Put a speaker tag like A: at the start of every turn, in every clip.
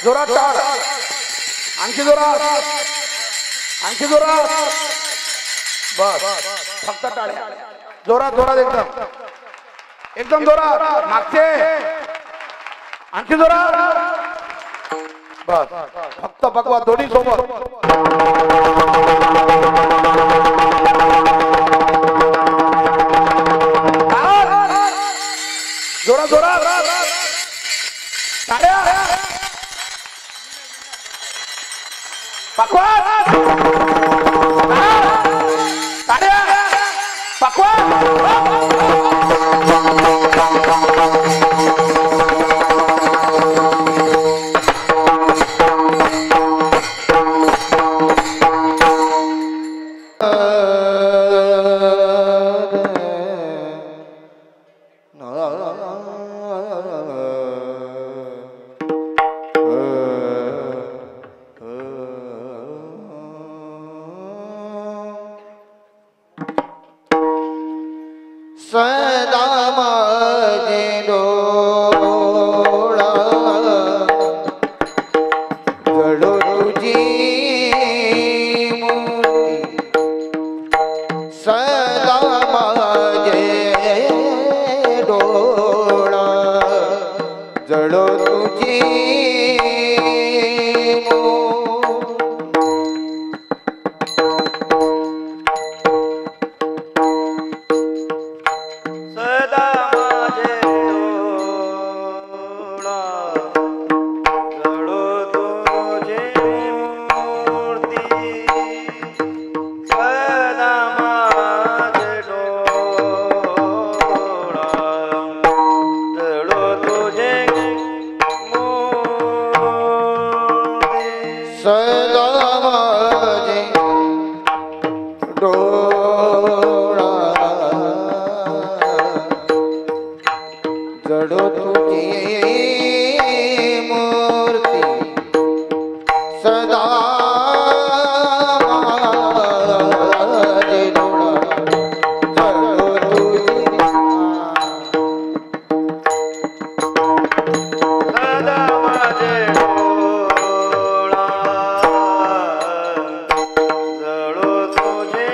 A: जोरात टाळ, आणखी जोरात, आणखी जोरात, बस फक्त टाळ्या, जोरात जोरात एकदम, एकदम जोरात, मागचे, आणखी जोरात, बस फक्त भगवा दोन्ही सोबत, जोरात जोरात टाळ्या, पकवान टाळ्या, पकवान
B: सदा माझे डोळा जळो तुझी मूर्ती, सदा माझे डोळा जळो तुझी जड़ो तुझी मूर्ति सदा माझे डोळा जड़ो तुझी सदा माझे डोळा जड़ो तुझी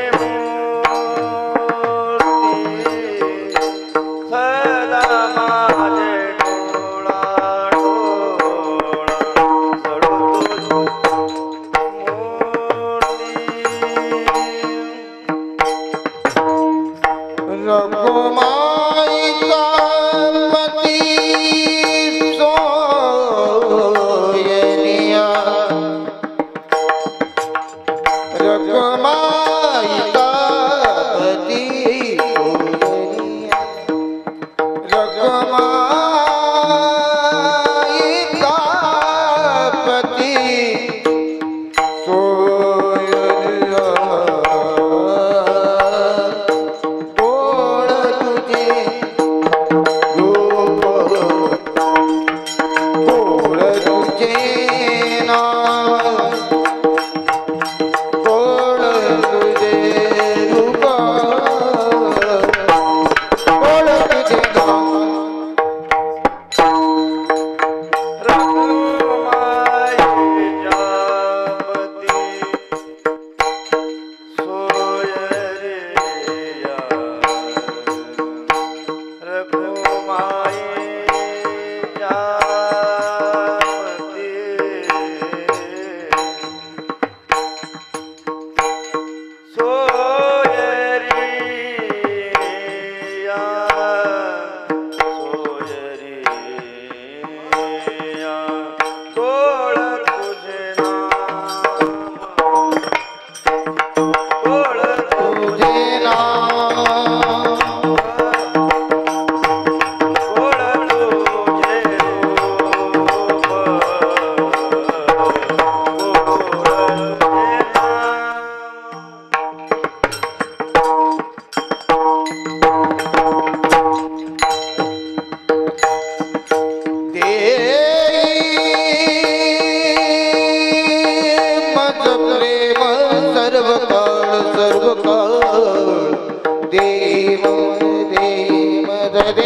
B: दे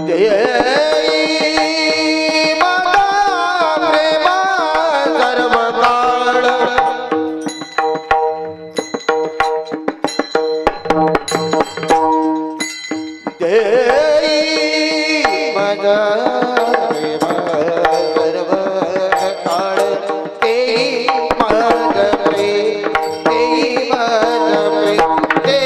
B: जय माझा प्रेमा सर्व काळ जय माझा प्रेमा सर्व काळ ते माझ प्रेम ते माझ प्रेम ते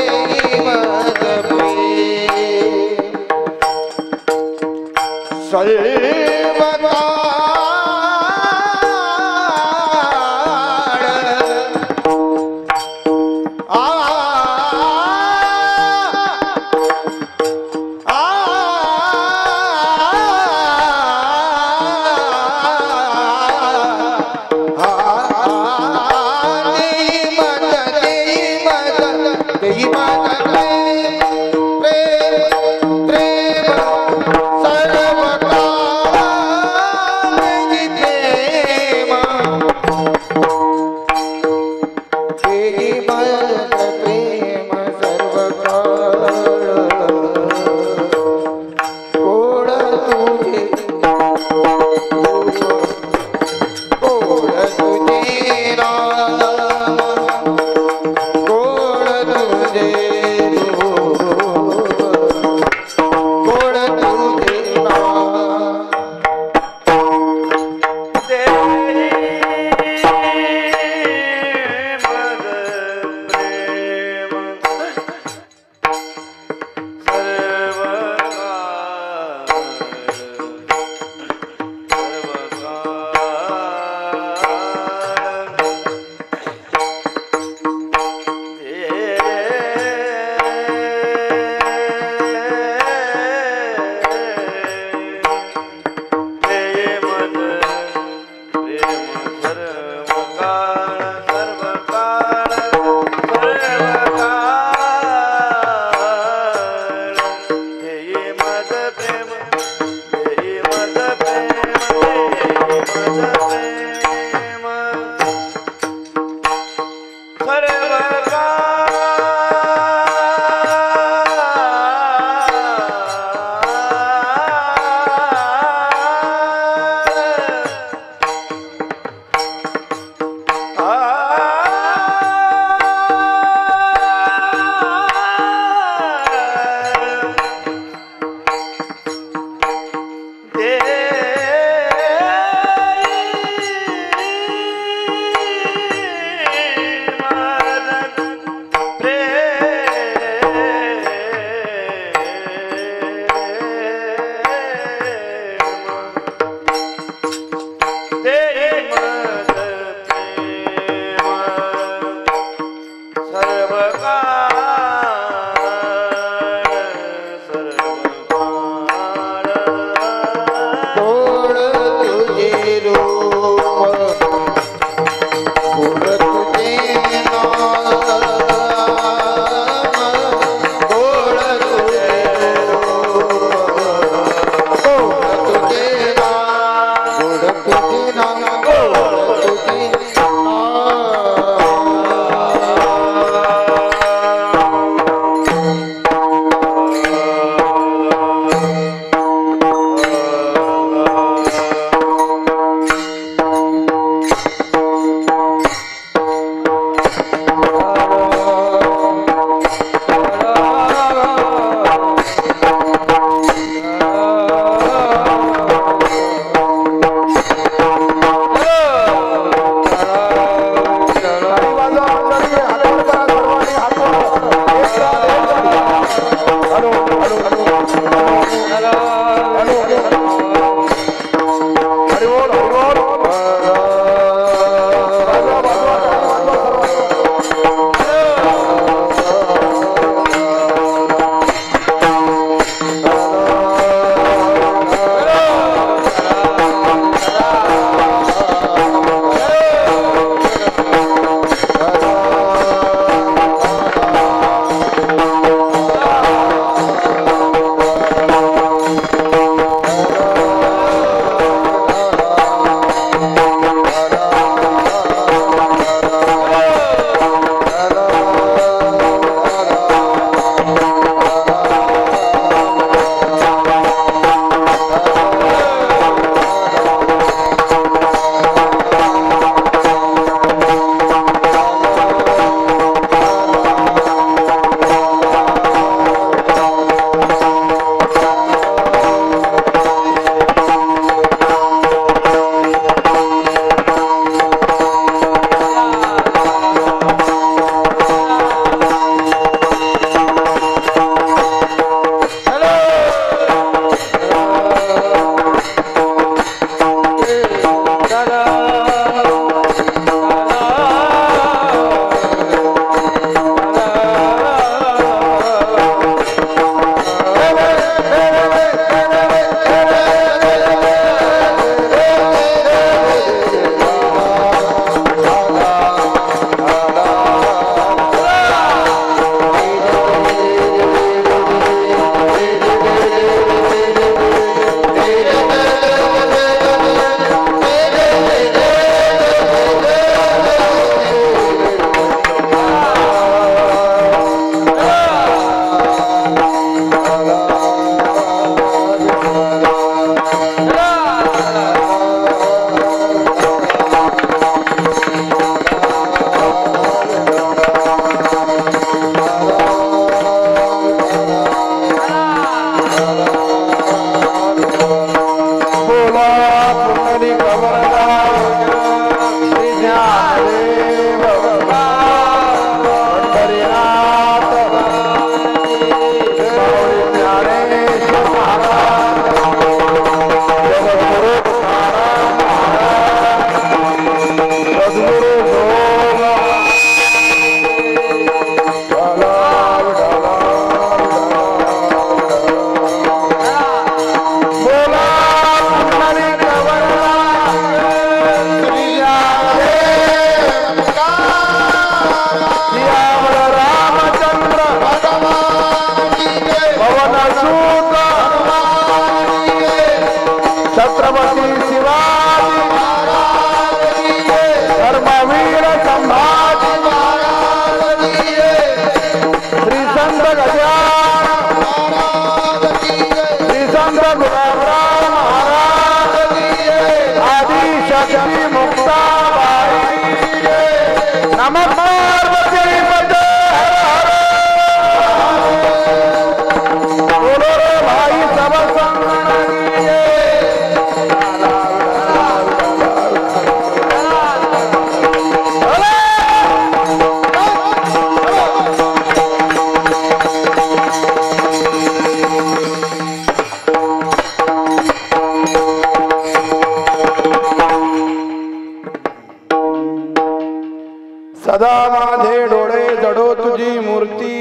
A: सदा माझे डोळे जडो तुझी मूर्ती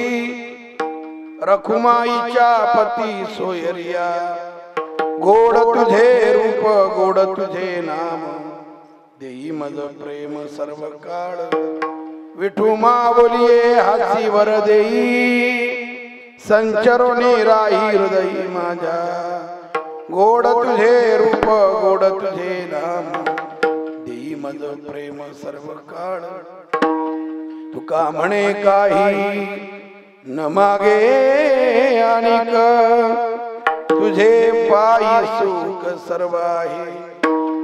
A: रखुमाईच्या पती सोयरिया गोड तुझे रूप गोड तुझे नाम देई मज प्रेम सर्व काळ विठू मावलिये हासी वर देई संचरोनी राही हृदयी माझ्या गोड तुझे रूप गोड तुझे नाम देई मज प्रेम सर्व काळ तुका म्हणे काही न मागे आणिक तुझे पायी सुख सर्व आहे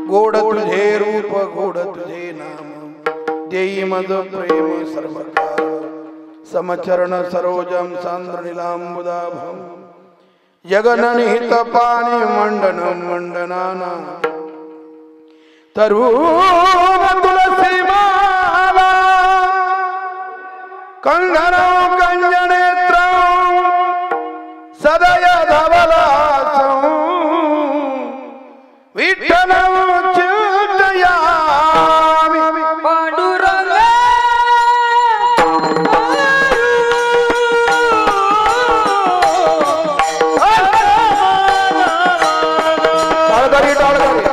A: गोड तुझे रूप गोड तुझे नाम देई मज प्रेम सर्व काळ समचरण सरोजम सांद्र नीलांबुदाभम जगननिहित पाणी मंडन मंडनाना तरुण तुलसी माला कंगनौ कंजनेत्रौ सदय धवलासौ विठ्ठलौ चिंतयामि
C: पांडुरंग
A: टाळकरी टाळकरी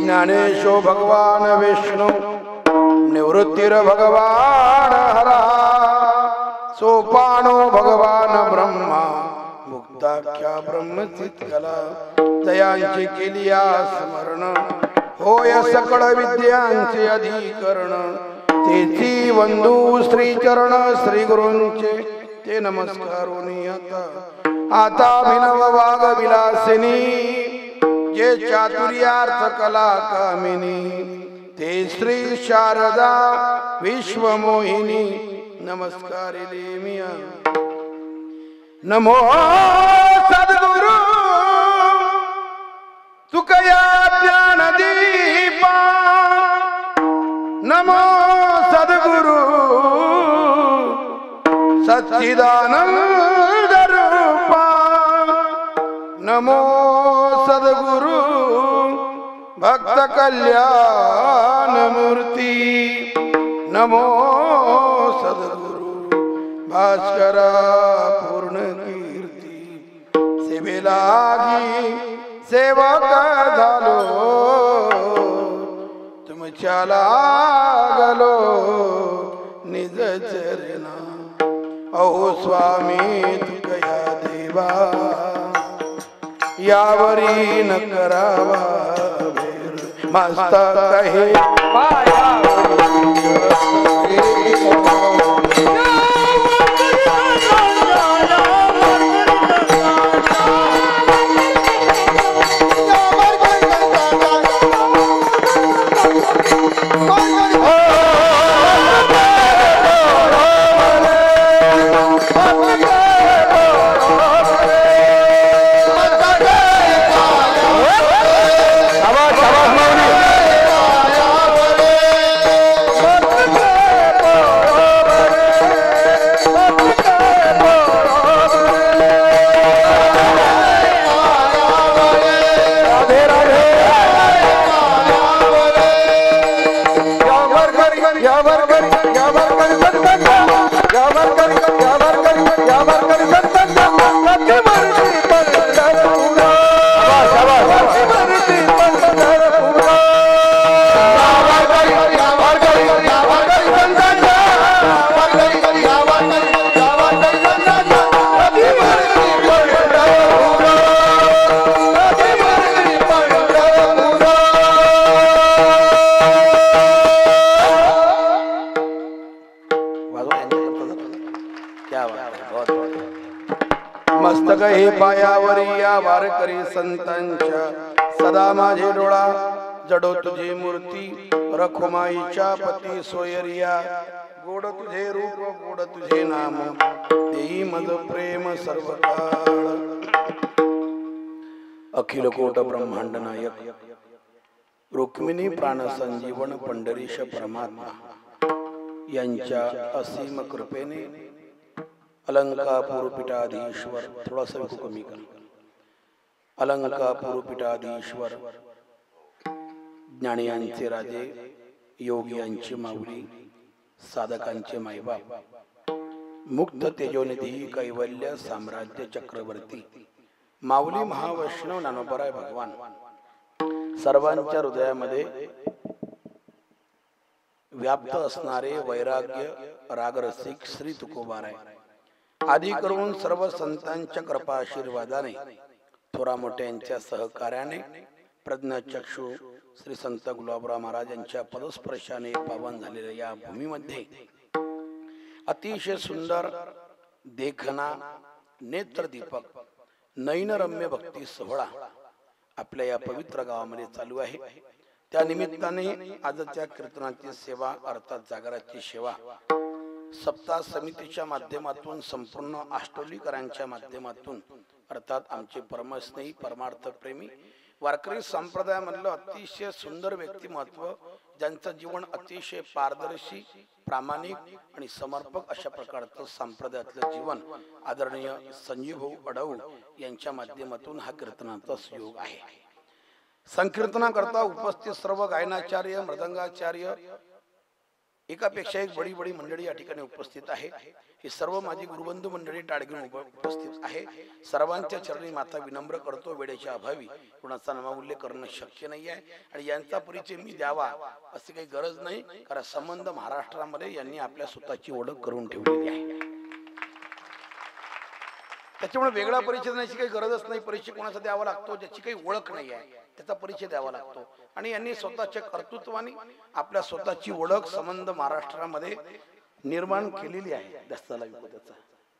A: ज्ञानेशो भगवान विष्णु निवृत्तिर भगवान हरा सोपानो भगवान ब्रह्मा मुक्ताख्या ब्रह्मचित कला जयांची केलिया स्मरण होय सकळ विद्यांचे अधिकरण तेची वंदू श्री चरण श्री गुरूंचे ते नमस्कारोनी आता भिनव वाग विलासिनी जे चातुर्यार्थ कला कामिनी ते श्री शारदा विश्वमोहिनी नमस्कारिले मिया नमो सद्गुरु तुकया ज्ञानदीपा नमो सद्गुरु सच्चिदानंद रूपा नमो सद्गुरु भक्त कल्याण मूर्ती नमो सद्गुरु भास्करा पूर्ण कीर्ती सेवेलागी सेवक झालो तुमच्या लागलो निज चरणा अहो स्वामी तुकया देवा यावरी न करावा मस्तक हे मस्तक हे पायावरी या वारकरी संतांच्या सदा माझे डोळा जडो तुझी मूर्ती रखुमाईच्या पती सोयरिया गोड तुझे रूप गोड तुझे नाम देई मज प्रेम सर्व काळ अखिल कोट ब्रह्मांड नायक रुक्मिणी प्राण संजीवन पंढरीश परमात्मा यांच्या असीम कृपेने अलंकापूर पीठाधीश्वर थोडासा कमी कर अलंकापूर पीठाधीश्वर ज्ञानियांचे राजे योगियांची माऊली साधकांचे मायबाप मुक्त तेजोनिधी कैवल्य साम्राज्य चक्रवर्ती माऊली महावैष्णव ज्ञानोबराय भगवान सर्वांच्या हृदयामध्ये व्याप्त असणारे वैराग्य रागरसिक श्री तुकोबाराय आदी करून सर्व संतांच्या कृपा आशीर्वादाने थोरा मोठ्यांच्या सहकार्याने प्रज्ञाचक्षु श्री संत गुलाबराव महाराज यांच्या पदस्पर्शाने पावन झालेल्या या भूमीमध्ये अतिशय सुंदर देखना नेत्रदीपक नयनरम्य भक्ती सोहळा आपल्या या पवित्र गावामध्ये चालू आहे। त्या निमित्ताने आजच्या कीर्तनाची सेवा अर्थात जागराची सेवा सप्ताह समितीच्या माध्यमातून संपूर्ण आष्टोलीकरांच्या माध्यमातून अर्थात आमचे परमस्नेही परमार्थ प्रेमी वारकरी संप्रदायामधलं अतिशय सुंदर व्यक्तिमत्व ज्यांचं जीवन अतिशय पारदर्शी प्रामाणिक आणि समर्पक अशा प्रकारचं संप्रदायातलं जीवन आदरणीय संजीव भाऊ अडऊ यांच्या माध्यमातून हा कीर्तनाचा सहयोग आहे। संकीर्तनाकरता उपस्थित सर्व गायनाचार्य मृदंगाचार्य एकापेक्षा एक बडी बडी मंडळी या ठिकाणी उपस्थित आहे। ही सर्व माझी गुरुबंधू मंडळी टाळगीण उपस्थित आहे। सर्वांच्या चरणी माता विनम्र करतो, वेळेच्या अभावी कुणाचा नामोल्लेख करणं शक्य नाही आहे आणि यांचा परिचय मी द्यावा अशी काही गरज नाही, कारण संबंध महाराष्ट्रामध्ये यांनी आपल्या स्वतःची ओळख करून ठेवलेली आहे। त्याच्यामुळे वेगळा परिचय देण्याची काही गरजच नाही। परिचय कोणाचा द्यावा लागतो ज्याची काही ओळख नाही आहे त्याचा परिचय द्यावा लागतो आणि यांनी स्वतःच्या कर्तृत्वाने आपल्या स्वतःची ओळख संबंध महाराष्ट्रामध्ये निर्माण केलेली आहे। दस्ताला विपदाचा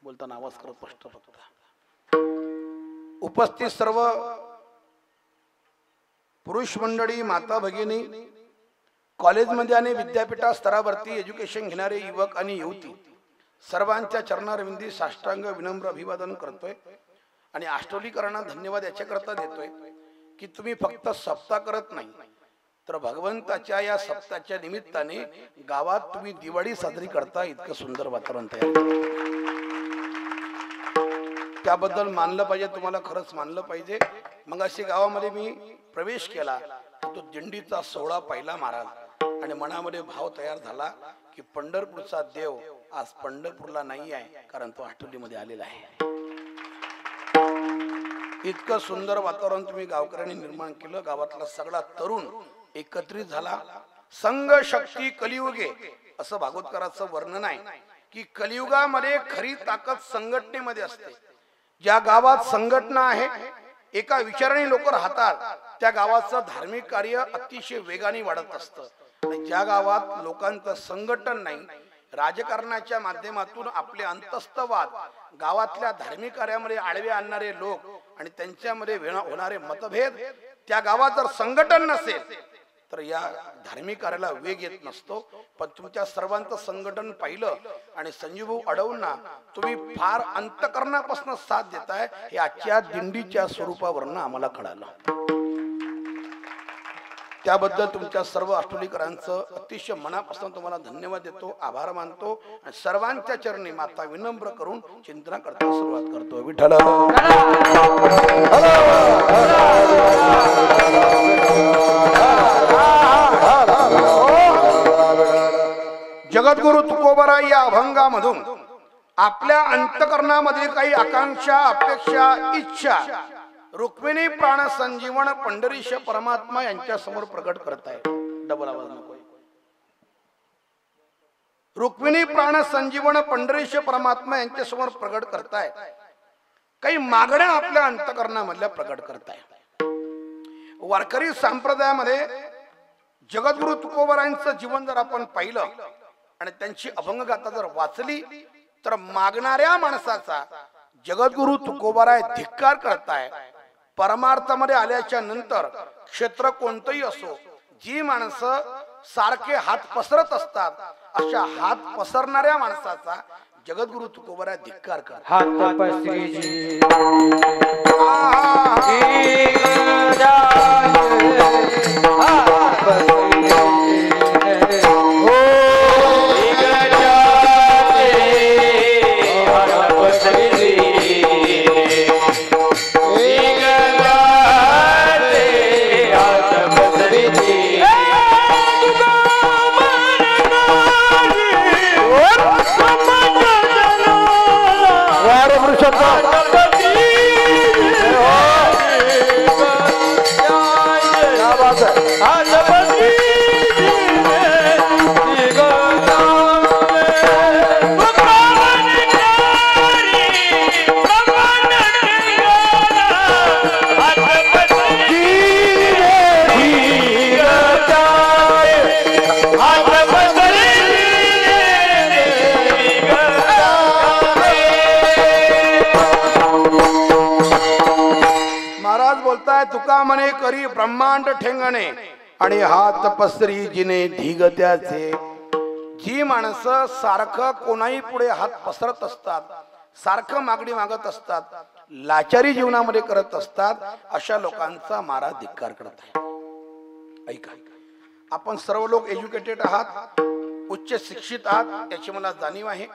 A: बोलताना आवाज करत स्पष्ट फक्त उपस्थित सर्व पुरुष मंडळी माता भगिनी कॉलेजमध्ये आणि विद्यापीठा स्तरावरती एज्युकेशन घेणारे युवक आणि युवती सर्वांच्या चरणारविंदी साष्टांग विनम्र अभिवादन करतोय आणि आष्टोलीकरांना धन्यवाद याच्याकरता देतोय की तुम्ही फक्त सप्ताह करत नाही तर भगवंताच्या या सप्ताहाच्या निमित्ताने गावात तुम्ही दिवाळी साजरी करता इतकं सुंदर वातावरण तयार केलं। त्याबद्दल मानलं पाहिजे, तुम्हाला खरंच मानलं पाहिजे। मग अशी गावामध्ये मी प्रवेश केला तो दिंडीचा सोहळा पाहिला महाराज आणि मनामध्ये भाव तयार झाला की पंढरपूरचा देव आज पंढरपूरला नाही आहे, कारण तो आष्टोलीमध्ये आलेला आहे। इतकं सुंदर वातावरण तुम्ही गावकऱ्यांनी निर्माण केलं। गावातला सगळा तरुण एकत्रित झाला। संघ शक्ती कलियुगे असं भागवतकराचं वर्णन आहे की कलियुगामध्ये खरी ताकद संघटनेमध्ये असते। ज्या गावात संघटना आहे, एका विचाराने लोक राहतात, त्या गावाचं धार्मिक कार्य अतिशय वेगाने वाढत असतं। आणि ज्या गावात लोकांचं संघटन नाही, राजकारणाच्या माध्यमातून आपले अंतस्तवाद गावातल्या धार्मिक कार्यामध्ये आडवे आणणारे लोक आणि त्यांच्यामध्ये होणारे मतभेद, त्या गावात जर संघटन नसेल तर या धार्मिक कार्याला वेग येत नसतो। पण तुमच्या सर्वांचं संघटन पाहिलं आणि संजीव अडवूंना तुम्ही फार अंतकरणापासून साथ देताय हे आजच्या दिंडीच्या स्वरूपावरून आम्हाला कळालं। त्याबद्दल तुमच्या सर्व आष्टोलीकरांचं अतिशय मनापासून तुम्हाला धन्यवाद देतो, आभार मानतो आणि सर्वांच्या चरणी माता विनम्र करून चिंतना करता सुरुवात करतो। विठ्ठल जगद्गुरु तुकोबाराय या अभंगामधून आपल्या अंतकरणामध्ये काही आकांक्षा, अपेक्षा, इच्छा रुक्मिणी प्राण संजीवन पंढरीश परमात्मा यांच्या समोर प्रकट करताय. डबल आवाज नको. रुक्मिणी प्राण संजीवन पंढरीश परमात्मा यांच्या समोर प्रकट करताय. काही मागण्या आपल्या अंतकरणामधल्या प्रकट करताय. वारकरी संप्रदायामध्ये जगद्गुरु तुकोबारायांचं जीवन जर आपण पाहिलं आणि त्यांची अभंगगाथा जर वाचली तर मागणाऱ्या माणसाचा जगद्गुरु तुकोबाराय धिक्कार करताय. परमार्थामध्ये आल्याच्या नंतर क्षेत्र कोणतंही असो, जी माणसं सारखे हात पसरत असतात अशा हात पसरणाऱ्या माणसाचा जगद्गुरु तुकोबाराय धिक्कार करतात.
B: हात पसरीजी
A: तुका म्हणे करी ब्रह्मांड ठेंगणे आणि हात पसरी जिने ढिग त्याचे. जी माणसं सारखं कोणाही पुढे हात पसरत असतात, सारखं मागणी मागत असतात, लाचारी जीवनामध्ये करत असतात, अशा लोकांचा मारा धिक्कार करत आहे. ऐका, आपण सर्व लोक एज्युकेटेड आहात, उच्च शिक्षित आहात याची मला जाणीव आहे.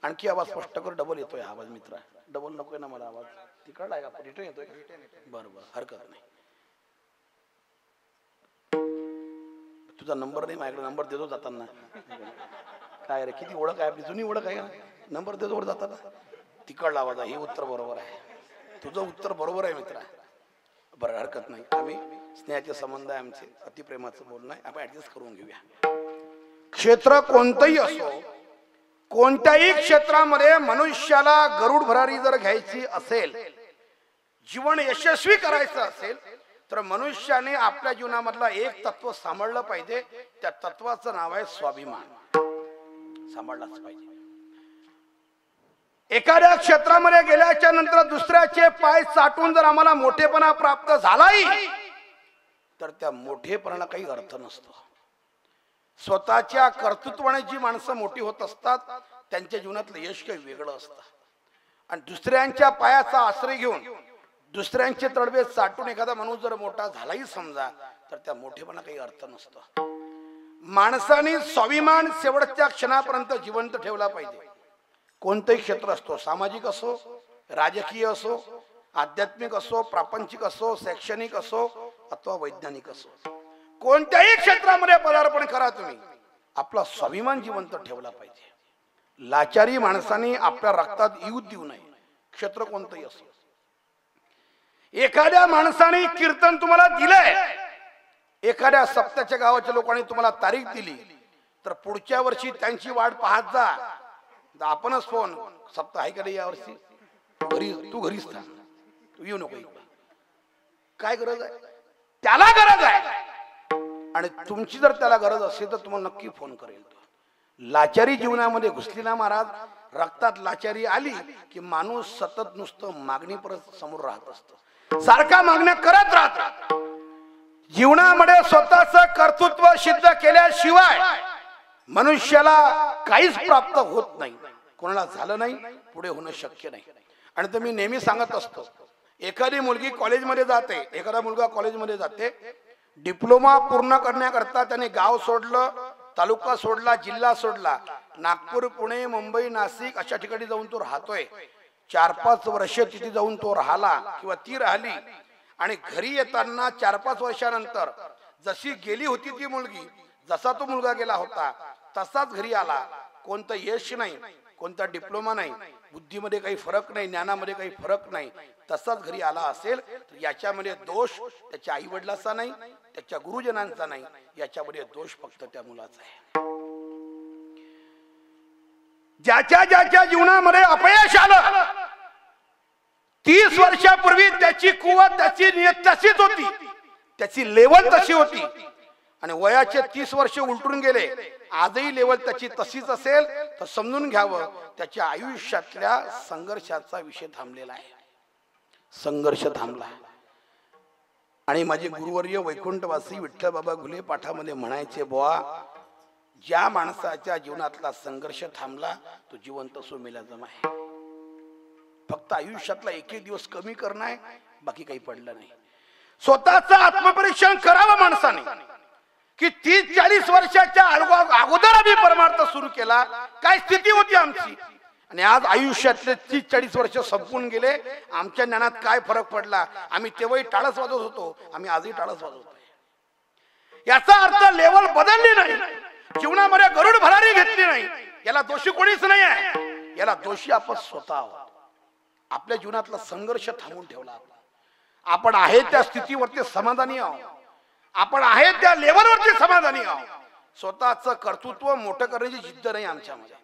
A: आणखी आवाज स्पष्ट कर. डबल येतोय आवाज मित्रा, डबल नकोय ना मला आवाज. तिकडला आहे का? रिटर्न येतोय? बरोबर, हरकत नाही. तुझा नंबर नाही माझ्याकडे, नंबर देतो जाताना. काय रे, किती ओळख आहे आपली, जुनी ओळख आहे. नंबर देतो वर जाताना. तिकडला आवाज आहे. हे उत्तर बरोबर आहे, तुझं उत्तर बरोबर आहे मित्रा. बरं, हरकत नाही. आम्ही स्नेहाचे संबंध आहे आमचे, अतिप्रेमाचं बोलणं आहे, आपण ऍडजस्ट करून घेऊया. क्षेत्र कोणतंही असो, कोणत्याही क्षेत्रामध्ये मनुष्याला गरुड भरारी जर घ्यायची असेल, जीवन यशस्वी करायचं असेल, तर मनुष्याने आपल्या जीवनामधला एक तत्व सांभाळलं पाहिजे. त्या तत्वाचं नाव आहे स्वाभिमान. सांभाळलाच पाहिजे. एखाद्या क्षेत्रामध्ये गेल्याच्या नंतर दुसऱ्याचे पाय चाटून जर आम्हाला मोठेपणा प्राप्त झालाही तर त्या मोठेपणाला काही अर्थ नसतो. स्वतःच्या कर्तृत्वाने जी माणसं मोठी होत असतात त्यांच्या जीवनातलं यश काही वेगळं असतं. आणि दुसऱ्यांच्या पायाचा आश्रय घेऊन दुसऱ्यांचे तळवे चाटून एखादा माणूस जर मोठा झालाही समजा तर त्या मोठेपणा काही अर्थ नसतो. माणसाने स्वाभिमान शेवटच्या क्षणापर्यंत जिवंत ठेवला पाहिजे. कोणतंही क्षेत्र असतो, सामाजिक असो, राजकीय असो, आध्यात्मिक असो, प्रापंचिक असो, शैक्षणिक असो अथवा वैज्ञानिक असो, कोणत्याही क्षेत्रामध्ये पदार्पण करा तुम्ही, आपला स्वाभिमान जिवंत ठेवला पाहिजे. लाचारी माणसाने आपल्या रक्तात येऊ देऊ नये. क्षेत्र कोणतंही असो. एखाद्या माणसाने कीर्तन तुम्हाला दिलंय, एखाद्या सप्त्याच्या गावाच्या लोकांनी तुम्हाला तारीख दिली तर पुढच्या वर्षी त्यांची वाट पाहत जा. आपणच फोन, सप्ताह आहे का नाही या वर्षी, तू घरीच थांब, तू येऊ नको. काय गरज आहे? त्याला गरज आहे आणि तुमची जर त्याला गरज असेल तर तुम्हाला नक्की फोन करेल. लाचारी जीवनामध्ये घुसली ना महाराज, रक्तात लाचारी आली की माणूस सतत नुसतं मागणी परत समोर राहत असतो, सारखा मागण्या करत राहतो. जीवनामध्ये स्वतःचं कर्तृत्व सिद्ध केल्याशिवाय मनुष्याला काहीच प्राप्त होत नाही. कोणाला झालं नाही, पुढे होणं शक्य नाही. आणि तर मी नेहमी सांगत असतो, एखादी मुलगी कॉलेजमध्ये जाते, एखादा मुलगा कॉलेजमध्ये जाते, डिप्लोमा पूर्ण करण्याकरता त्याने गाव सोडलं, तालुका सोडला, जिल्हा सोडला, नागपूर, पुणे, मुंबई, नाशिक अशा ठिकाणी जाऊन तो राहतोय. 4-5 वर्ष तिथे जाऊन तो राहिला किंवा ती राहिली आणि घरी येताना 4-5 वर्षानंतर जशी गेली होती ती मुलगी, जसा तो मुलगा गेला होता तसाच घरी आला. कोणतं यश नाही, कोणता डिप्लोमा नाही, बुद्धीमध्ये काही फरक नाही, ज्ञानामध्ये काही फरक नाही, तसाच घरी आला असेल तर याच्यामध्ये दोष त्याच्या आई वडिलांचा नाही, त्याच्या गुरुजनांचा नाही, याच्यामध्ये दोष फक्त त्या मुलाचा आहे. ज्याच्या जीवनामध्ये अपयश आलं, 30 वर्षापूर्वी त्याची कुवत, त्याची नियत तशीच होती, त्याची लेवल तशी होती, आणि वयाचे 30 वर्ष उलटून गेले, आजही लेवल त्याची तशीच असेल तर समजून घ्यावं त्याच्या आयुष्यातल्या संघर्षाचा विषय थांबलेला आहे. संघर्ष थांबला. आणि माझे गुरुवर्य वैकुंठवासी विठ्ठल बाबा घुले पाठामध्ये म्हणायचे, बुवा ज्या माणसाच्या जीवनातला संघर्ष थांबला तो जिवंत सोमेला आहे. फक्त आयुष्यातला एक दिवस कमी करणं आहे, बाकी काही पडलं नाही. स्वतःचं आत्मपरीक्षण करावं माणसाने की 30-40 वर्षाच्या अगोदर आम्ही परमार्थ सुरू केला, काय स्थिती होती आमची, आणि आज आयुष्यातले 30-40 वर्ष संपून गेले, आमच्या ज्ञानात काय फरक पडला. आम्ही तेव्हाही टाळस वाजवत होतो, आम्ही आजही टाळस वाजवतोय. याचा अर्थ लेवल बदलली नाही, जीवनामध्ये गरुड भरारी घेतली नाही. याला दोषी कोणीच नाही आहे, याला दोषी आपण स्वतः आहोत. आपल्या जीवनातला संघर्ष थांबून ठेवला. आपण आहे त्या स्थितीवरती समाधानी आहोत, आपण आहे त्या लेवलवरती समाधानी आहोत. स्वतःचं कर्तृत्व मोठं करण्याची जिद्द नाही आमच्यामध्ये.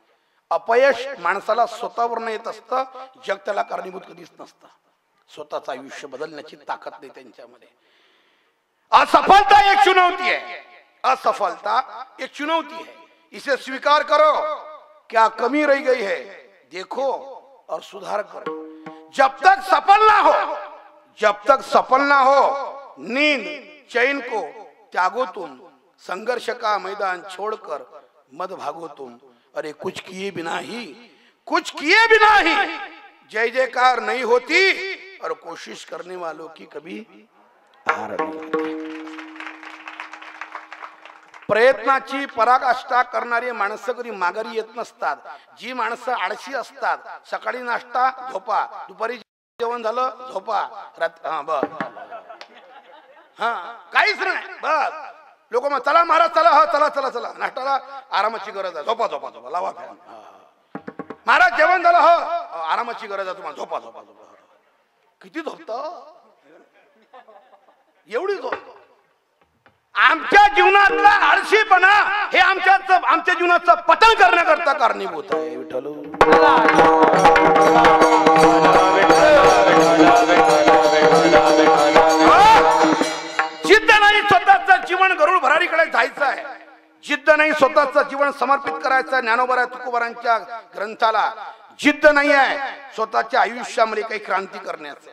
A: अपयश माणसाला स्वतःवर येत असतं, जग त्याला कारणीभूत कधीच नसतं. स्वतःचं आयुष्य बदलण्याची ताकद नाही त्यांच्यामध्ये. असफलता एक चुनौती है, असफलता एक चुनौती है, इसे स्वीकार करो. क्या कमी रह गई है देखो और सुधार करो. जब तक सफल ना हो, जब तक सफल ना हो, नींद चैन को त्यागो तुम, संघर्ष का मैदान छोड़कर मत भागो तुम. अरे कुछ किए बिना ही जय जयकार नहीं होती, और कोशिश करने वालों की कभी हार नहीं होती. प्रयत्नाची पराकाष्ठा करणारी माणसं कधी माघारी येत नसतात. जी माणसं आळशी असतात, सकाळी नाश्ता झोपा, दुपारी जेवण झालं झोपा, काहीच नाही बस. लोक मग चला महाराज चला, हा चला चला चला, नाश्ताला आरामाची गरज आहे, झोपा झोपा झोपा, लावा फॅन. महाराज जेवण झालं, हो आरामाची गरज आहे तुम्हाला, झोपा झोपा झोपा. किती झोपत, एवढी झोपतो. आमच्या जीवनातला आळशीपणा हे आमच्या जीवनाचं पतन करण्याकरता कारणीभूत आहे. विठ्ठल जिद्द नाही स्वतःचं जीवन गरुड भरारीकडे जायचं आहे, जिद्द नाही स्वतःचं जीवन समर्पित करायचं ज्ञानोबा तुकोबारांच्या ग्रंथाला, जिद्द नाही आहे स्वतःच्या आयुष्यामध्ये काही क्रांती करण्याचं.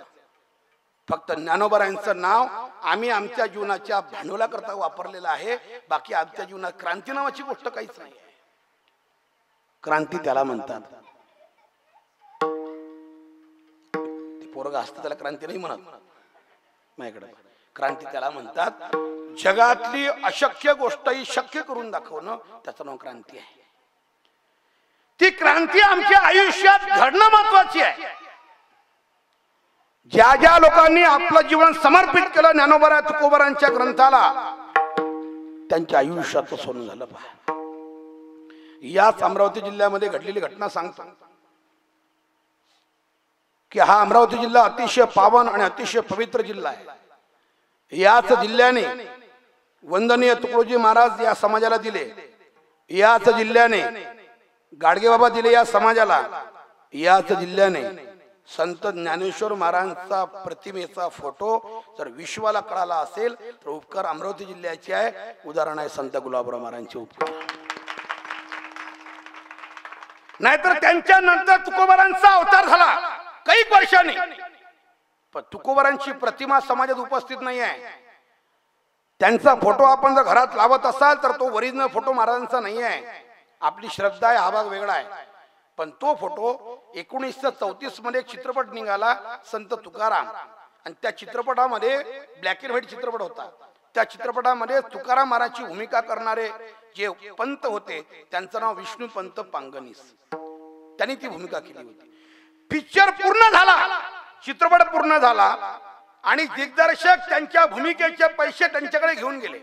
A: फक्त ज्ञानोबारांचं नाव आम्ही आमच्या जीवनाच्या भांडवलाकरता वापरलेलं आहे, बाकी आमच्या जीवनात क्रांती नावाची गोष्ट काहीच नाही. क्रांती त्याला म्हणतात, पोरगा असतं त्याला क्रांती नाही म्हणत माझ्याकडे. क्रांती त्याला म्हणतात जगातली अशक्य गोष्टही शक्य करून दाखवणं, त्याचं नाव क्रांती आहे. ती क्रांती आमच्या आयुष्यात घडणं महत्वाची आहे. ज्या ज्या लोकांनी आपलं जीवन समर्पित केलं ज्ञानोबा तुकोबारांच्या ग्रंथाला, त्यांच्या आयुष्याचं सोनं झालं. पहा, याच अमरावती जिल्ह्यामध्ये घडलेली घटना सांगतो की हा अमरावती जिल्हा अतिशय पावन आणि अतिशय पवित्र जिल्हा आहे. याच जिल्ह्याने वंदनीय तुकडोजी महाराज या समाजाला दिले, याच जिल्ह्याने गाडगेबाबा दिले या समाजाला, याच जिल्ह्याने संत ज्ञानेश्वर महाराजांचा प्रतिमेचा फोटो जर विश्वाला कळाला असेल तर उपकार अमरावती जिल्ह्याचे आहे. उदाहरण आहे संत गुलाबराव महाराजांचे उपकार. नाहीतर त्यांच्या नंतर तुकोबारांचा अवतार झाला काही वर्षांनी, पण तुकोबारांची प्रतिमा समाजात उपस्थित नाही आहे. त्यांचा फोटो आपण जर घरात लावत असाल तर तो ओरिजिनल फोटो महाराजांचा नाही आहे. आपली श्रद्धा आहे, हा भाग वेगळा आहे. पण तो फोटो 1934 मध्ये एक चित्रपट निघाला संत तुकाराम, आणि त्या चित्रपटामध्ये ब्लॅक अँड व्हाईट चित्रपट होता. त्या चित्रपटामध्ये तुकाराम महाराजांची भूमिका करणारे जे पंत होते त्यांचं नाव विष्णू पंत पांगनीस, त्यांनी ती भूमिका केली होती. पिक्चर पूर्ण झाला, चित्रपट पूर्ण झाला, आणि दिग्दर्शक त्यांच्या भूमिकेचे पैसे त्यांच्याकडे घेऊन गेले.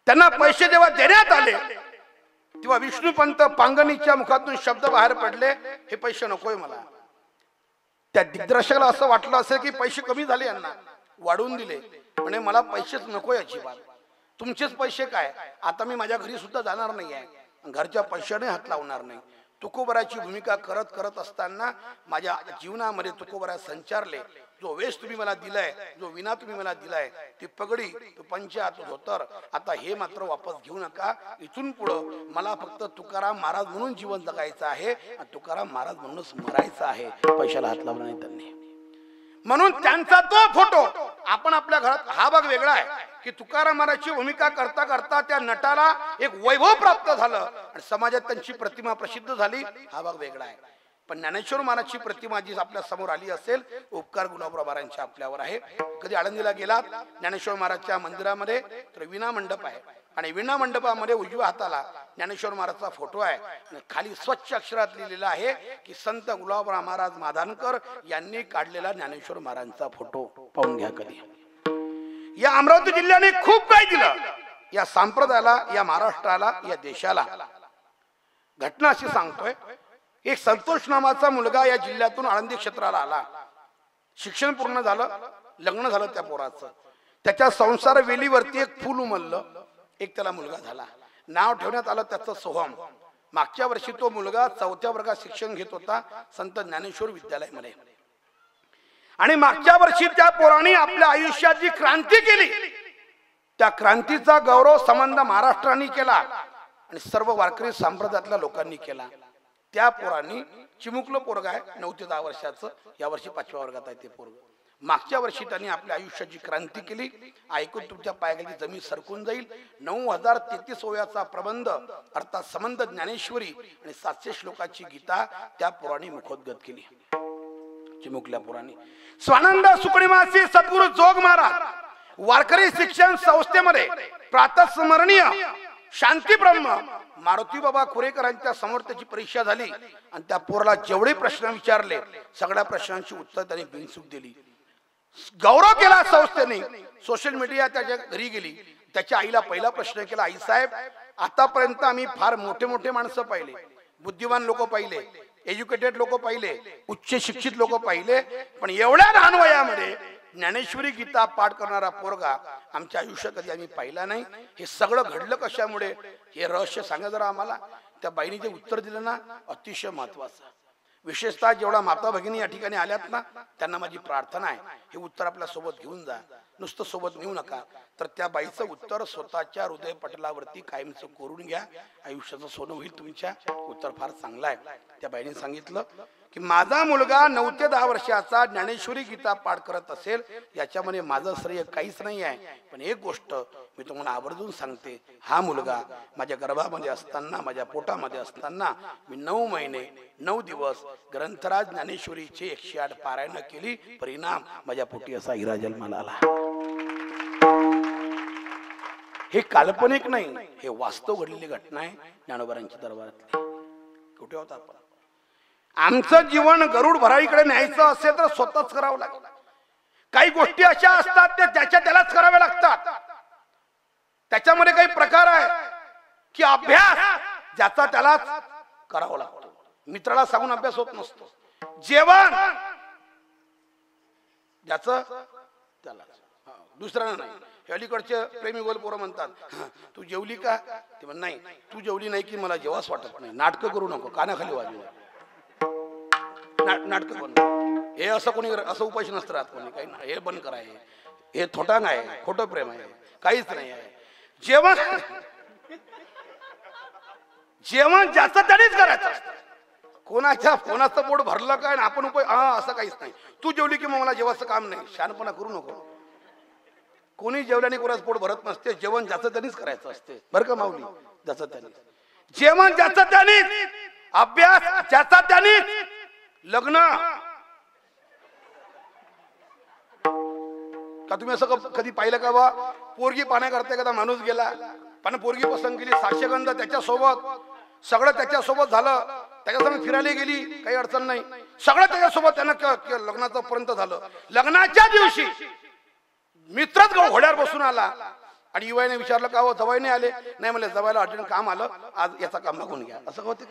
A: त्यांना पैसे जेव्हा देण्यात आले तेव्हा विष्णुपंत पांगणीच्या मुखातून शब्द बाहेर पडले, हे पैसे नकोय मला. त्या दिग्दर्शकाला असं वाटलं असेल की पैसे कमी झाले, यांना वाढवून दिले, म्हणे मला पैसेच नकोय अजिबात. तुमचेच पैसे काय, आता मी माझ्या घरी सुद्धा जाणार नाही आहे, घरच्या पैशाने हात लावणार नाही. तुकोबराची भूमिका करत करत असताना माझ्या जीवनामध्ये तुकोबरा संचारले. जो वेश तुम्ही मला दिलाय, जो विना तुम्ही मला दिलाय, ती पगडी, तो पंचा, तो धोतर, आता हे मात्र वापस घेऊ नका. इथून पुढं मला फक्त तुकाराम महाराज म्हणून जीवन जगायचं आहे, तुकाराम महाराज म्हणूनच मरायचं आहे. पैशाला हात लावला नाही त्यांनी. म्हणून त्यांचा तो फोटो आपण आपल्या घरात, हा भाग वेगळा आहे की तुकाराम महाराजची भूमिका करता करता त्या नटाला एक वैभव प्राप्त झालं आणि समाजात त्यांची प्रतिमा प्रसिद्ध झाली, हा भाग वेगळा आहे. पण ज्ञानेश्वर महाराजची प्रतिमा जी आपल्या समोर आली असेल, उपकार गुलाबराव महाराजांच्या आपल्यावर आहे. कधी आळंदीला गेलात ज्ञानेश्वर महाराजच्या मंदिरामध्ये तर विना मंडप आहे आणि विना मंडपामध्ये उजव्या हाताला ज्ञानेश्वर महाराजचा फोटो आहे आणि खाली स्वच्छ अक्षरात लिहिलेलं आहे की संत गुलाबराव महाराज माधानकर यांनी काढलेला ज्ञानेश्वर महाराजांचा फोटो. पाहून घ्या कधी. या अमरावती जिल्ह्याने खूप काही दिलं या संप्रदायाला, या महाराष्ट्राला, या देशाला. घटना अशी सांगतोय, एक संतोष नावाचा मुलगा या जिल्ह्यातून आळंदी क्षेत्राला आला. शिक्षण पूर्ण झालं, लग्न झालं त्या पोराचं. त्याच्या संसार वेलीवरती एक फूल उमललं, एक त्याला मुलगा झाला. नाव ठेवण्यात आलं त्याचं सोहम. मागच्या वर्षी तो मुलगा 4थ्या वर्गात शिक्षण घेत होता संत ज्ञानेश्वर विद्यालयामध्ये. आणि मागच्या वर्षी त्या पोराने आपल्या आयुष्यात जी क्रांती केली, त्या क्रांतीचा गौरव संबंध महाराष्ट्राने केला आणि सर्व वारकरी संप्रदायातल्या लोकांनी केला. त्या पोरांनी, चिमुकलं पोरग आहे 9 ते 10 वर्षाचं, या वर्षी 5व्या वर्गात आहे ते पोरग. मागच्या वर्षी त्यांनी आपल्या आयुष्याची क्रांती केली. ऐकून तुमच्या पायाखाली जमीन सरकून जाईल. 9033 ओव्याचा प्रबंध अर्थात संबंध ज्ञानेश्वरी आणि 700 श्लोकाची गीता त्या पोरांनी मुखोद्गत केली. चिमुकल्या पोरांनी स्वानंद सुकणीमासी सद्गुरु जोग महाराज वारकरी शिक्षण संस्थेमध्ये प्रातस्मरणीय शांती ब्रह्म मारुती बाबा कुरेकरांच्या समोर त्याची परीक्षा झाली आणि त्या पोराला जेवढे प्रश्न विचारले सगळ्या प्रश्नांची उत्तर त्यांनी बिनचूक दिली. गौरव केला संस्थेने. सोशल मीडिया त्याच्या घरी गेली. त्याच्या आईला पहिला प्रश्न केला, आई साहेब आतापर्यंत आम्ही फार मोठे मोठे माणसं पाहिले, बुद्धिमान लोक पाहिले, एज्युकेटेड लोक पाहिले, उच्च शिक्षित लोक पाहिले, पण एवढ्या लहान वयामध्ये ज्ञानेश्वरी गीता पाठ करणारा पोरगा आमच्या आयुष्यात कधी आम्ही पाहिला नाही. हे सगळं घडलं कशामुळे, हे रहस्य सांगा जरा आम्हाला. त्या बाईने जे उत्तर दिलं ना, अतिशय महत्वाचं. विशेषतः जेवढा माता भगिनी या ठिकाणी आल्यात ना, त्यांना माझी प्रार्थना आहे, हे उत्तर आपल्या सोबत घेऊन जा. नुसतं सोबत नेऊ नका, तर त्या बाईचं उत्तर स्वतःच्या हृदय पटलावरती कायमचं कोरून घ्या. आयुष्याचं सोनं होईल तुमच्या. उत्तर फार चांगलं आहे. त्या बाईने सांगितलं की माझा मुलगा 9 ते 10 वर्षाचा ज्ञानेश्वरी गीता पाठ करत असेल, याच्यामध्ये माझं श्रेय काहीच नाही आहे. पण एक गोष्ट मी तुम्हाला आवर्जून सांगते, हा मुलगा माझ्या गर्भामध्ये असताना, माझ्या पोटामध्ये असताना मी 9 महिने 9 दिवस ग्रंथराज ज्ञानेश्वरीचे 108 पारायण केली. परिणाम माझ्या पोटी असा हिरा जन्माला आला. हे काल्पनिक नाही, हे वास्तव घडलेली घटना आहे ज्ञानोबारांच्या दरबारातली. कुठे होता आपण? आमचं जीवन गरुड भराईकडे न्यायचं असेल तर स्वतःच करावं लागेल. काही गोष्टी अशा असतात त्या त्याच्या त्यालाच कराव्या लागतात. त्याच्यामध्ये काही प्रकार आहे की अभ्यास ज्याचा त्यालाच करावा लागतो. मित्राला सांगून अभ्यास होत नसतो. जेवण ज्याचं त्यालाच, दुसऱ्याला नाही. अलीकडचे प्रेमी बोल पोरं म्हणतात, तू जेवली का? ते म्हण नाही, तू जेवली नाही की मला जेवास वाटत नाही. नाटकं करू नको, कानाखाली वाजवू. नाटक बंद. हे असं कोणी असं उपाशी नसतं राहत कोणी. काही नाही, हे बंद करा. हे थोटांग आहे, खोटं प्रेम आहे, काहीच नाही आहे. जेवण जेवण ज्याचं त्यानेच करायचं असतं. कोणाचं पोट भरलं काय आपण असं काहीच नाही. तू जेवली की मग मला जेवायचं काम नाही. शहाणपणा करू नको. कोणी जेवल्याने कोणाचं पोट भरत नसते. जेवण ज्याचं त्यानेच करायचं असते, बरं का माऊली? ज्याचं त्याने जेवण, ज्याचं त्यानेच अभ्यास, ज्याचा त्यानेच लग्न. का तुम्ही असं कधी पाहिलं का बा, पोरगी पाण्याकरता एखादा माणूस गेला, पण पोरगी पसंत केली, साक्षगंध त्याच्यासोबत, सगळं त्याच्यासोबत झालं, त्याच्यासोबत फिरायला गेली, काही अडचण नाही, सगळं त्याच्यासोबत त्यानं लग्नाचं पर्यंत झालं. लग्नाच्या दिवशी मित्रच घोड्यावर बसून आला आणि युवाने विचारलं का हो जवाई नाही आले? नाही म्हणले जवायला अर्जंट काम आलं, आज याचा काम मागून घ्या. असं होते?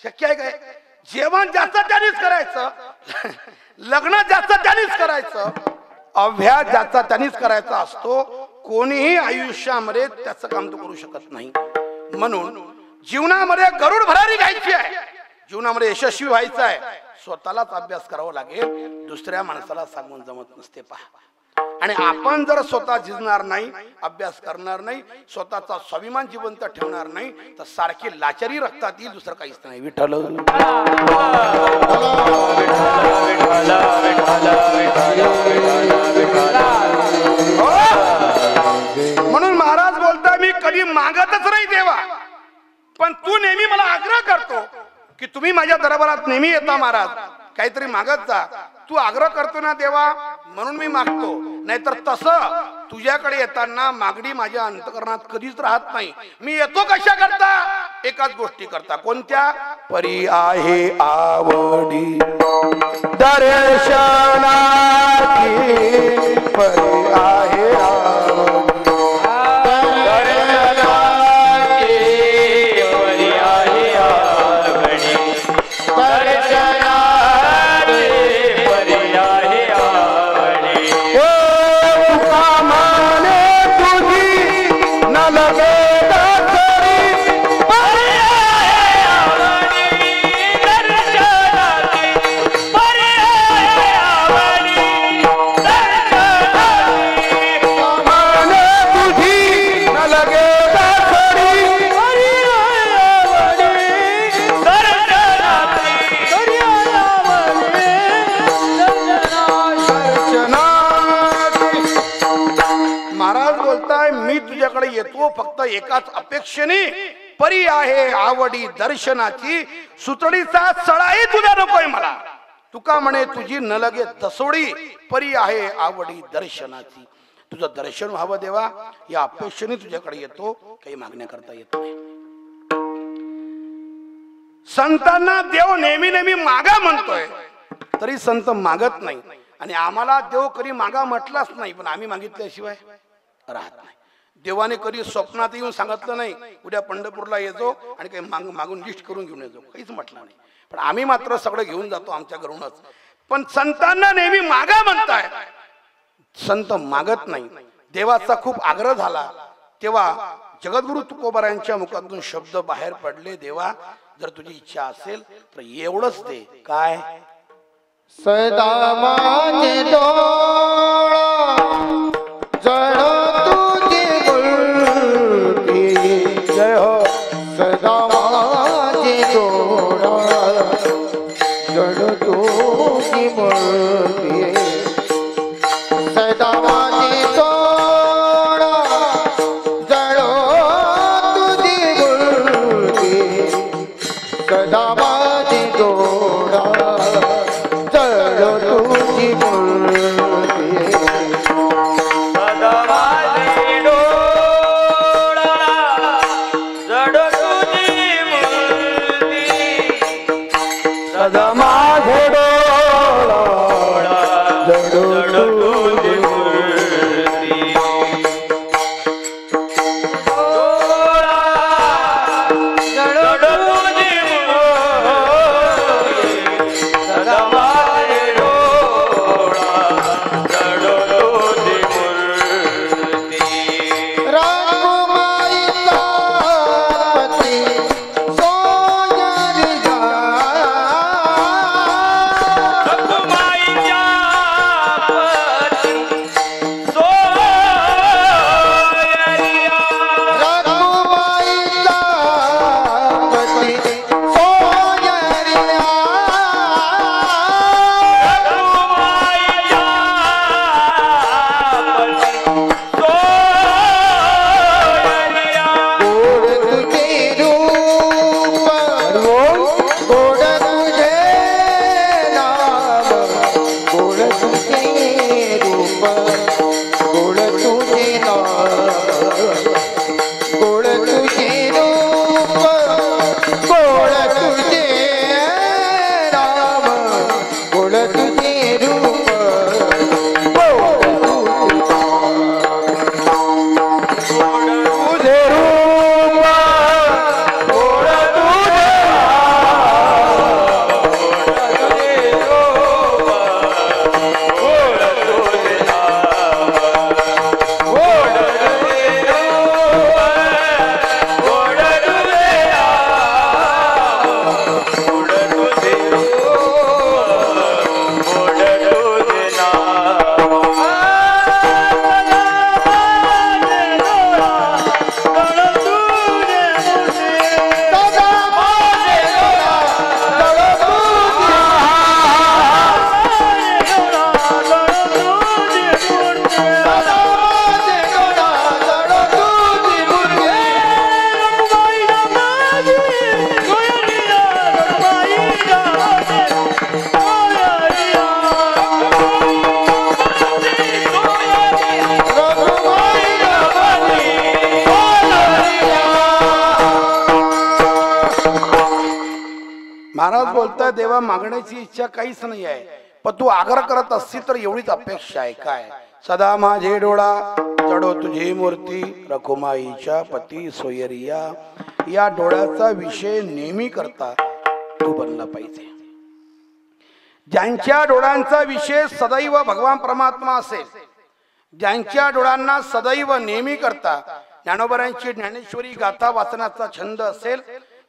A: शक्य आहे काय? जेवण जास्त त्यानेच करायचं, लग्न जास्त त्यानेच करायचं, अभ्यास जास्त त्यानेच करायचा असतो. कोणीही आयुष्यामध्ये त्याचं काम तो करू शकत नाही. म्हणून जीवनामध्ये गरुड भरारी घ्यायची आहे, जीवनामध्ये यशस्वी व्हायचं आहे, स्वतःलाच अभ्यास करावा लागेल, दुसऱ्या माणसाला सांगून जमत नसते. पहा, आणि आपण जर स्वतः झिजणार नाही, अभ्यास करणार नाही, स्वतःचा स्वाभिमान जिवंत ठेवणार नाही, तर सारखी लाचारी रक्तात येईल, दुसरं काहीच नाही. विठ्ठल म्हणून महाराज बोलता, मी कधी मागतच नाही देवा, पण तू नेहमी मला आग्रह करतो की तुम्ही माझ्या दरबारात नेहमी येता महाराज, काहीतरी मागत जा. तू आग्रह करतो ना देवा, म्हणून मी मागतो. नाहीतर तसं तुझ्याकडे येताना मागणी माझ्या अंतकरणात कधीच राहत नाही. मी येतो कशा करता? एकाच गोष्टी करता. कोणत्या? परी आहे आवडी दर्शनाची, परी आहे आवडी येतो फक्त एकाच अपेक्षेने, परी आहे आवडी दर्शनाची, सुतडीचा सळाही तुझ्या नकोय मला. तुका म्हणे तुझी न लगे दसोडी, परी आहे आवडी दर्शनाची. तुझं दर्शन व्हावं देवा, या अपेक्षेने तुझ्याकडे येतो, काही मागण्या करता येत नाही. संतांना देव नेहमी नेहमी मागा म्हणतोय, तरी संत मागत नाही. आणि आम्हाला देव कधी मागा म्हटलाच नाही, पण आम्ही मागितल्याशिवाय राहत नाही. देवाने कधी स्वप्नात येऊन सांगितलं नाही उद्या पंढरपूरला येतो आणि काही मागून लिस्ट करून घेऊन येतो, काहीच म्हटलं नाही. पण आम्ही मात्र सगळं घेऊन जातो आमच्या घरूनच. पण संतांना नेहमी मागा म्हणताय, संत मागत नाही. देवाचा खूप आग्रह झाला तेव्हा जगद्गुरु तुकोबारायांच्या मुखातून शब्द बाहेर पडले, देवा जर तुझी इच्छा असेल तर एवढंच दे. काय?
B: सदा माझे डोळा जळो तुझी मूर्ती, जय हो. सदा माझे डोळा जळो तुझी मूर्ती, सदा माझे डोळा जळो तुझी मूर्ती, सदा माझे डोळा जळो तुझी मूर्ती, सदा माझे डोळा जळो तुझी मूर्ती, सदा माझे डोळा जळो तुझी मूर्ती, डोळा जळो तुझी मूर्ती, सदा माझे डोळा जळो तुझी मूर्ती. राममाईचा पती सोनारी जा, राममाईच्या पती सोनारी जा, राममाईचा पती सोनारी जा, राममाईच्या पती सोनारी जा. गोड तुझे रूप, गोड तुझे नाम, गोड तुझे रूप, गोड तुझे नाम, गोड तुझे रूप, गोड तुझे नाम, गोड तुझे रूप, गोड तुझे नाम.
A: महाराज बोलताय देवा मागण्याची इच्छा काहीच नाही आहे, पण तू आग्रह करत असती तर एवढीच अपेक्षा आहे. काय? सदा माझे डोळा चढो तुझी मूर्ती, रखुमाईच्या पती सोयरिया. या डोळ्याचा विषय नेहमी करता तू बनला पाहिजे. ज्यांच्या डोळ्यांचा विषय सदैव भगवान परमात्मा असेल, ज्यांच्या डोळ्यांना सदैव नेहमी करता ज्ञानोबरांची ज्ञानेश्वरी गाथा वाचनाचा छंद असेल,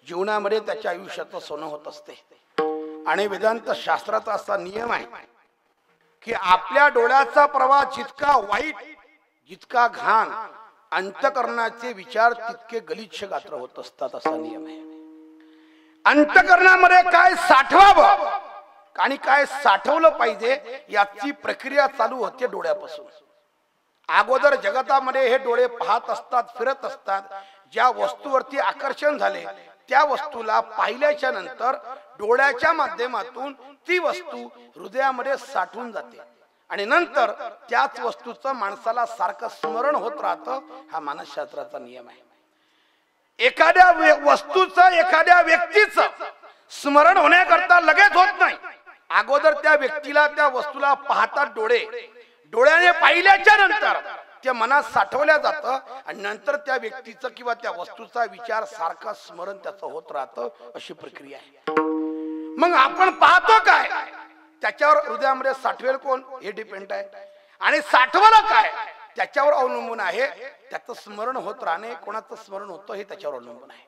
A: जीवनामध्ये त्याच्या आयुष्याचं सोनं होत असते. आणि वेदांत शास्त्राचा असा नियम आहे की आपल्या डोळ्याचा प्रवाह जितका वाईट, जितका घाण, अंतकरणाचे विचार तितके गलिच्छ गात्र होत असतात, असा नियम आहे. अंतकरणामध्ये काय साठवावं आणि काय साठवलं पाहिजे याची प्रक्रिया चालू होते डोळ्यापासून. अगोदर जगतामध्ये हे डोळे पाहत असतात, फिरत असतात. ज्या वस्तूवरती आकर्षण झाले त्या वस्तूला पाहिल्याच्या नंतर डोळ्याच्या माध्यमातून ती वस्तू हृदयामध्ये साठवून जाते आणि नंतर त्याच वस्तूचं माणसाला सारखं स्मरण होत राहतं. हा मानसशास्त्राचा नियम आहे. एखाद्या वस्तूचं, एखाद्या व्यक्तीचं स्मरण होण्याकरता लगेच होत नाही. अगोदर त्या व्यक्तीला, त्या वस्तूला पाहतात डोळे. डोळ्याने पाहिल्याच्या नंतर ते मनात साठवल्या जातं आणि नंतर त्या व्यक्तीचं किंवा त्या वस्तूचा विचार सारखा स्मरण त्याचं होत राहतं. अशी प्रक्रिया आहे. मग आपण पाहतो काय, त्याच्यावर हृदयामध्ये साठवेल कोण हे डिपेंड आहे. आणि साठवलं काय त्याच्यावर अवलंबून आहे. त्याचं स्मरण होत राहणे, कोणाचं स्मरण होतं हे त्याच्यावर अवलंबून आहे.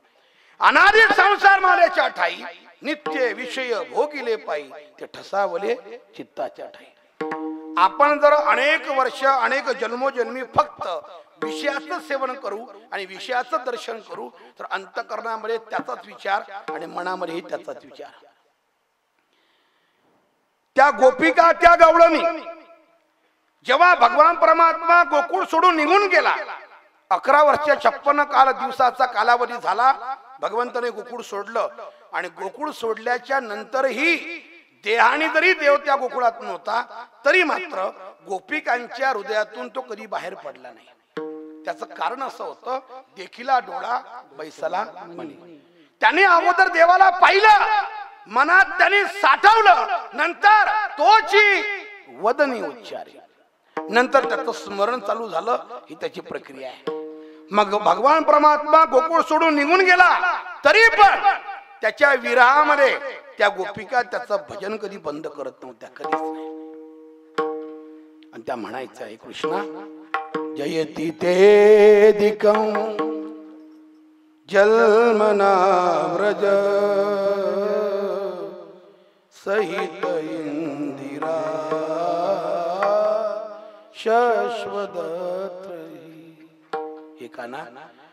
A: अनादि संसार मालेच्या ठाई नित्य विषय भोगिले पायी, ते ठसावले चित्ताच्या ठाई. आपण जर अनेक वर्ष, अनेक जन्मोजन्मी फक्त विषयाचं सेवन करू आणि विषयाचं दर्शन करू तर अंतकरणामध्ये त्याचाच विचार आणि मनामध्येही त्याचाच विचार. त्या गोपिका, त्या गवळणी, जेव्हा भगवान परमात्मा गोकुळ सोडून निघून गेला, 11 वर्ष 56 काल दिवसाचा कालावधी झाला. भगवंताने गोकुळ सोडलं आणि गोकुळ सोडल्याच्या नंतरही देहाने जरी देव त्या गोकुळात नव्हता तरी मात्र गोपिकांच्या हृदयातून तो कधी बाहेर पडला नाही. त्याचं कारण असं होतं, देखिला डोळा बैसला मनी. त्याने अगोदर देवाला पाहिलं, मनात त्याने साठवलं, नंतर तोची वदनी उच्चारी, नंतर त्याचं स्मरण चालू झालं. ही त्याची प्रक्रिया आहे. मग भगवान परमात्मा गोकुळ सोडून निघून गेला तरी पण त्याच्या विरहामध्ये त्या गोपिका त्याचं भजन कधी बंद करत नव्हत्या, कधीच नाही. आणि त्या म्हणायचं आहे, कृष्णा जयती ते दिकं जन्मना व्रज सहित इंदिरा शाश्वत. हे काना,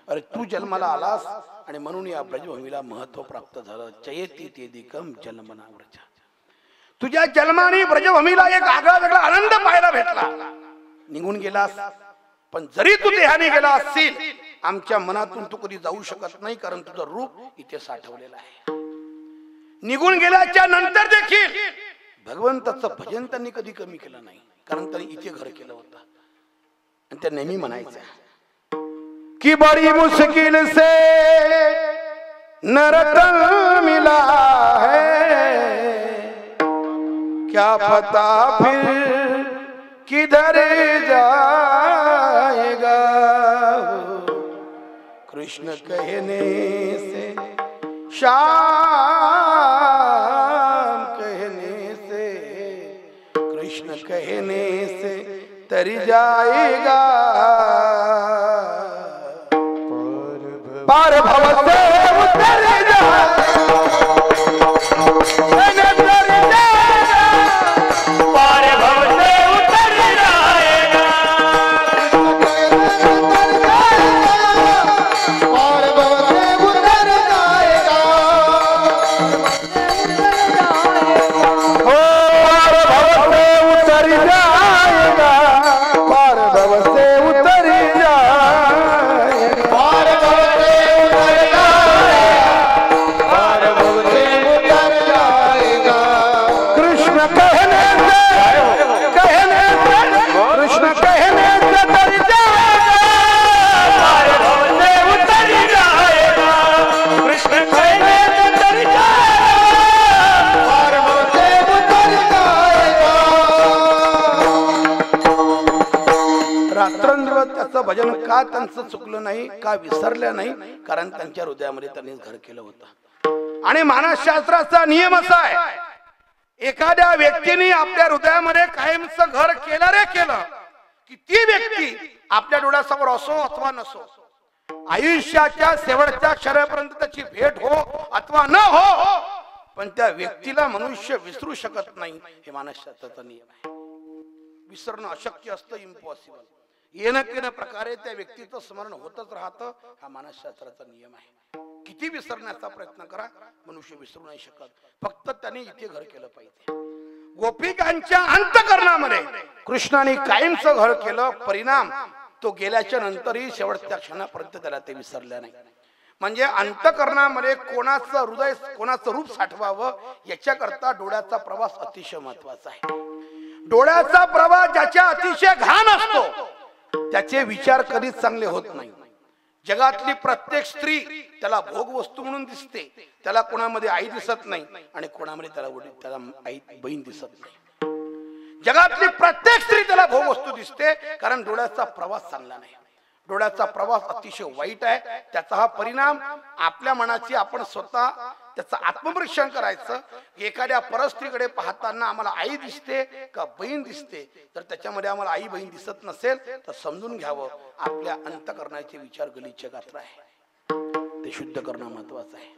A: अरे तू जन्माला आलास आणि म्हणून या ब्रजभूमीला महत्व प्राप्त झालं. जयती ते दिकं जन्मना व्रज. तुझ्या जन्माने ब्रजभूमीला एक आगळा वेगळा आनंद पाहायला भेटला. निघून गेलास, पण जरी तू देहाने गेला असशील, आमच्या मनातून तू कधी जाऊ शकत नाही, कारण तुझं रूप इथे साठवलेलं आहे. निघून गेल्याच्या नंतर देखील भगवंताचं भजन त्यांनी कधी कमी केलं नाही, कारण त्यांनी इथे घर केलं होतं. आणि त्या नेहमी म्हणायचं कि बड़ी मुश्किल से नरतन मिला है, क्या पता फिर किधर जाएगा. कृष्ण कहने से, श्याम कहने से, कृष्ण कहने से तर जाएगा. पार भव से उतर
B: उतर जाएगा.
A: का त्यांचं चुकलं नाही, का विसरल्या नाही? कारण त्यांच्या हृदयामध्ये त्यांनी घर केलं होतं. आणि मानसशास्त्राचा नियम असा आहे, एखाद्या व्यक्तीने आपल्या हृदयामध्ये कायमचं घर केलं रे केलं की ती व्यक्ती आपल्या डोळ्यासमोर असो अथवा नसो, आयुष्याच्या शेवटच्या क्षणापर्यंत त्याची भेट हो अथवा न हो, पण त्या व्यक्तीला मनुष्य विसरू शकत नाही. हे मानसशास्त्राचा नियम आहे. विसरणं अशक्य असतं, इम्पॉसिबल. येणं केल्या प्रकारे त्या व्यक्तीचं स्मरण होतच राहतं. हा मानसशास्त्राचा नियम आहे. किती विसरण्याचा प्रयत्न करा, मनुष्य विसरू नाही शकत. फक्त त्याने इथे घर केलं पाहिजे. गोपिकांच्या अंतःकरणामध्ये कृष्णाने कायमचं घर केलं. परिणाम तो गेल्याच्या नंतरही शेवटच्या क्षणापर्यंत त्याला ते विसरल्या नाही. म्हणजे अंतःकरणामध्ये कोणाचं हृदय, कोणाचं रूप साठवावं याच्याकरता डोळ्याचा प्रवास अतिशय महत्वाचा आहे. डोळ्याचा प्रवास ज्याच्या अतिशय घाण असतो त्याचे विचार कधीच चांगले होत नाही. जगातली प्रत्येक स्त्री त्याला भोग वस्तू म्हणून दिसते. त्याला कोणामध्ये आई दिसत नाही आणि कोणामध्ये त्याला आई बहीण दिसत नाही. जगातली प्रत्येक स्त्री त्याला भोग वस्तू दिसते, कारण डोळ्याचा प्रवास चांगला नाही. डोळ्याचा प्रवास अतिशय वाईट आहे. त्याचा हा परिणाम आपल्या मनाची आपण स्वतः त्याचं आत्मपरीक्षण करायचं. एखाद्या परस्त्रीकडे पाहताना आम्हाला आई दिसते का बहीण दिसते, तर त्याच्यामध्ये आम्हाला आई बहीण दिसत नसेल तर समजून घ्यावं आपल्या अंतःकरणाचे विचार गलिच्छ गात्र आहे. ते शुद्ध करणं महत्वाचं आहे.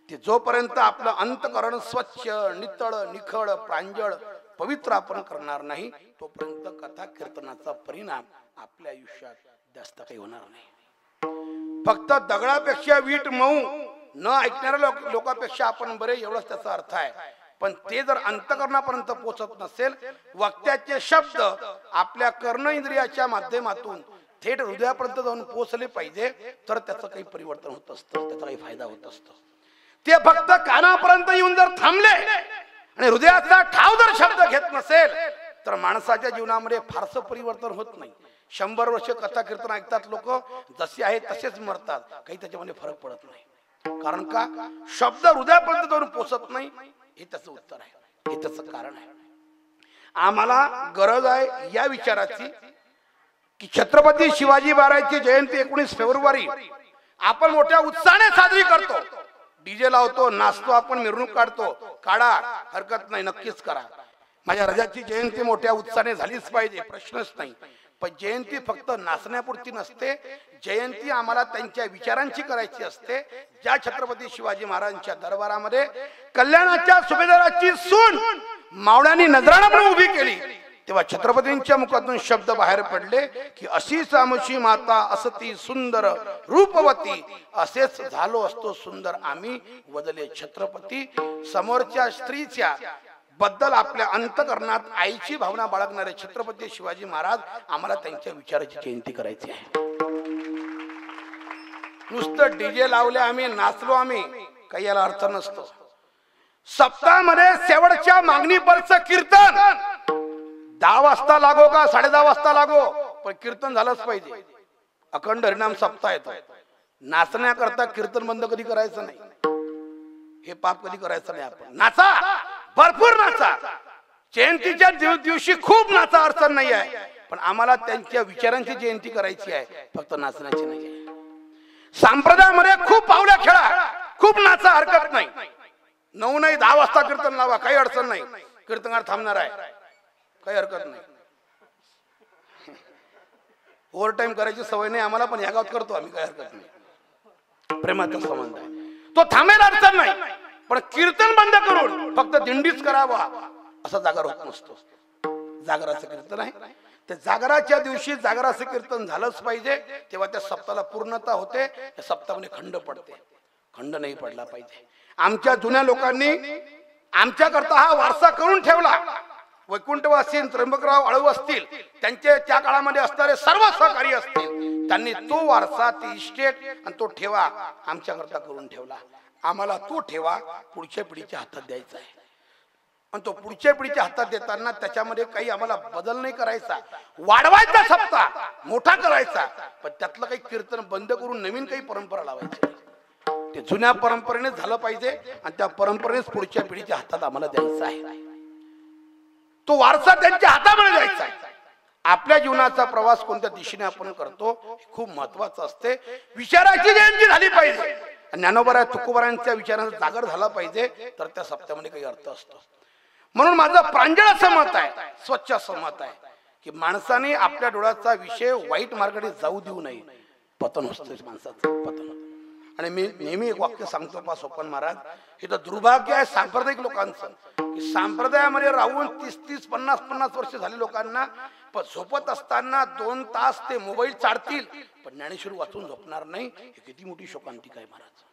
A: ते जोपर्यंत आपलं अंतःकरण स्वच्छ, नितळ, निखळ, प्रांजळ, पवित्र आपण करणार नाही, तोपर्यंत कथा कीर्तनाचा परिणाम आपल्या आयुष्यात जास्त काही होणार नाही. फक्त दगडापेक्षा वीट मऊ न ऐकणाऱ्या लोकांपेक्षा आपण बरे, एवढंच त्याचा अर्थ आहे. पण ते जर अंतःकरणापर्यंत पोहोचत नसेल, वक्त्याचे शब्द आपल्या कर्ण इंद्रियाच्या माध्यमातून थेट हृदयापर्यंत जाऊन पोहोचले पाहिजे, तर त्याचं काही परिवर्तन होत असतं, त्याचा काही फायदा होत असतो. ते फक्त कानापर्यंत येऊन जर थांबले आणि हृदयाचा ठाव जर शब्द घेत नसेल, तर माणसाच्या जीवनामध्ये फारसं परिवर्तन होत नाही. 100 वर्ष कथा कीर्तन ऐकतात लोक, जसे आहेत तसेच मरतात, काही त्याच्यामध्ये फरक पडत नाही. कारण का? शब्द हृदयापर्यंत जाऊन पोहोचत नाही. हे त्याचं उत्तर आहे, हे त्याचं कारण आहे. आम्हाला गरज आहे या विचाराची की छत्रपती शिवाजी महाराजांची जयंती 19 फेब्रुवारी आपण मोठ्या उत्साहाने साजरी करतो. डीजे लावतो, नाचतो, आपण मिरवणूक काढतो. काढा, हरकत नाही, नक्कीच करा. माझ्या राजाची जयंती मोठ्या उत्साहाने झालीच पाहिजे, प्रश्नच नाही. पण जयंती फक्त नाचण्यापुरती नसते. जयंती आम्हाला त्यांच्या विचारांची करायची असते. ज्या छत्रपती शिवाजी महाराजांच्या दरबारामध्ये कल्याणाच्या सुभेदाराची सून मावळ्यांनी नजराणा म्हणून उभी केली, तेव्हा छत्रपतींच्या मुखातून शब्द बाहेर पडले की अशी सामशी माता असती सुंदर रूपवती, असेच झालो असतो सुंदर आम्ही वदले छत्रपती. समोरच्या स्त्रीच्या बद्दल आपल्या अंतःकरणात आईची भावना बाळगणारे छत्रपती शिवाजी महाराज, आम्हाला त्यांच्या विचाराची जयंती करायची आहे. नुसतं डीजे लावले आम्ही, नाचलो आम्ही, काही याला अर्थ नसतो. सप्ताहामध्ये शेवटच्या मागणीपर्यंत कीर्तन 10 वाजता लागो का 10:30 वाजता लागो, पण कीर्तन झालंच पाहिजे. अखंड हरिनाम सप्ताह येतो. नाचण्याकरता कीर्तन बंद कधी करायचं नाही. हे पाप कधी करायचं नाही. आपण नाचा, भरपूर नाचा. जयंतीच्या दिवशी खूप नाचा, अडचण नाही आहे. पण आम्हाला त्यांच्या विचारांची जयंती करायची आहे, फक्त नाचण्याची नाही आहे. संप्रदायामध्ये खूप पावल्या खेळा, खूप नाचा, हरकत नाही. 9 नाही 10 वाजता कीर्तन लावा, काही अडचण नाही. कीर्तनकार थांबणार आहे, काही हरकत नाही. ओव्हर टाइम करायची सवय नाही आम्हाला, पण या गावात करतो आम्ही, काही हरकत नाही. प्रेमाचा संबंध आहे, तो थांबेल, अडचण नाही. पण कीर्तन बंद करून फक्त दिंडीच करावा असा जागर होत नसतो. जागराचं कीर्तन आहे, त्या जागराच्या दिवशी जागराचं कीर्तन झालंच पाहिजे. तेव्हा त्या सप्ताहाला पूर्णता होते. त्या सप्ताहामध्ये खंड पडते, खंड नाही पडला पाहिजे. आमच्या जुन्या लोकांनी आमच्याकरता हा वारसा करून ठेवला. वैकुंठवासी त्र्यंबकराव आळू असतील, त्यांचे त्या काळामध्ये असणारे सर्व सहकारी असतील, त्यांनी तो वारसा, ती इस्टेट आणि तो ठेवा आमच्याकरता करून ठेवला. आम्हाला तो ठेवा पुढच्या पिढीच्या हातात द्यायचा आहे. आणि तो पुढच्या पिढीच्या हातात देताना त्याच्यामध्ये काही आम्हाला बदल नाही करायचा, वाढवायचा, सप्ताह मोठा करायचा. पण त्यातलं काही कीर्तन बंद करून नवीन काही परंपरा लावायची. ते जुन्या परंपरेने झालं पाहिजे आणि त्या परंपरेनेच पुढच्या पिढीच्या हातात आम्हाला द्यायचा आहे. तो वारसा त्यांच्या हातामध्ये द्यायचा आहे. आपल्या जीवनाचा प्रवास कोणत्या दिशेने आपण करतो खूप महत्वाचं असते. विचाराची जयंती झाली पाहिजे. ज्ञानोबा तुकोबारांच्या विचारांचा जागर झाला पाहिजे तर त्या सप्त्यामध्ये काही अर्थ असतो. म्हणून माझं प्रांजळ असं मत आहे, स्वच्छ असं मत आहे की माणसाने आपल्या डोळ्याचा विषय वाईट मार्गाने जाऊ देऊ नये. पतन होतं माणसाचं, पतन होतं. आणि मी नेहमी एक वाक्य सांगतो पा सोपन महाराज, हे तर दुर्भाग्य आहे सांप्रदायिक लोकांचं की संप्रदायामध्ये राहून 30-30, 50-50 वर्ष झाले लोकांना, पण झोपत असताना 2 तास ते मोबाईल चाडतील पण ज्ञानेश्वरी वाचून झोपणार नाही. हे किती मोठी शोकांतिका आहे महाराज,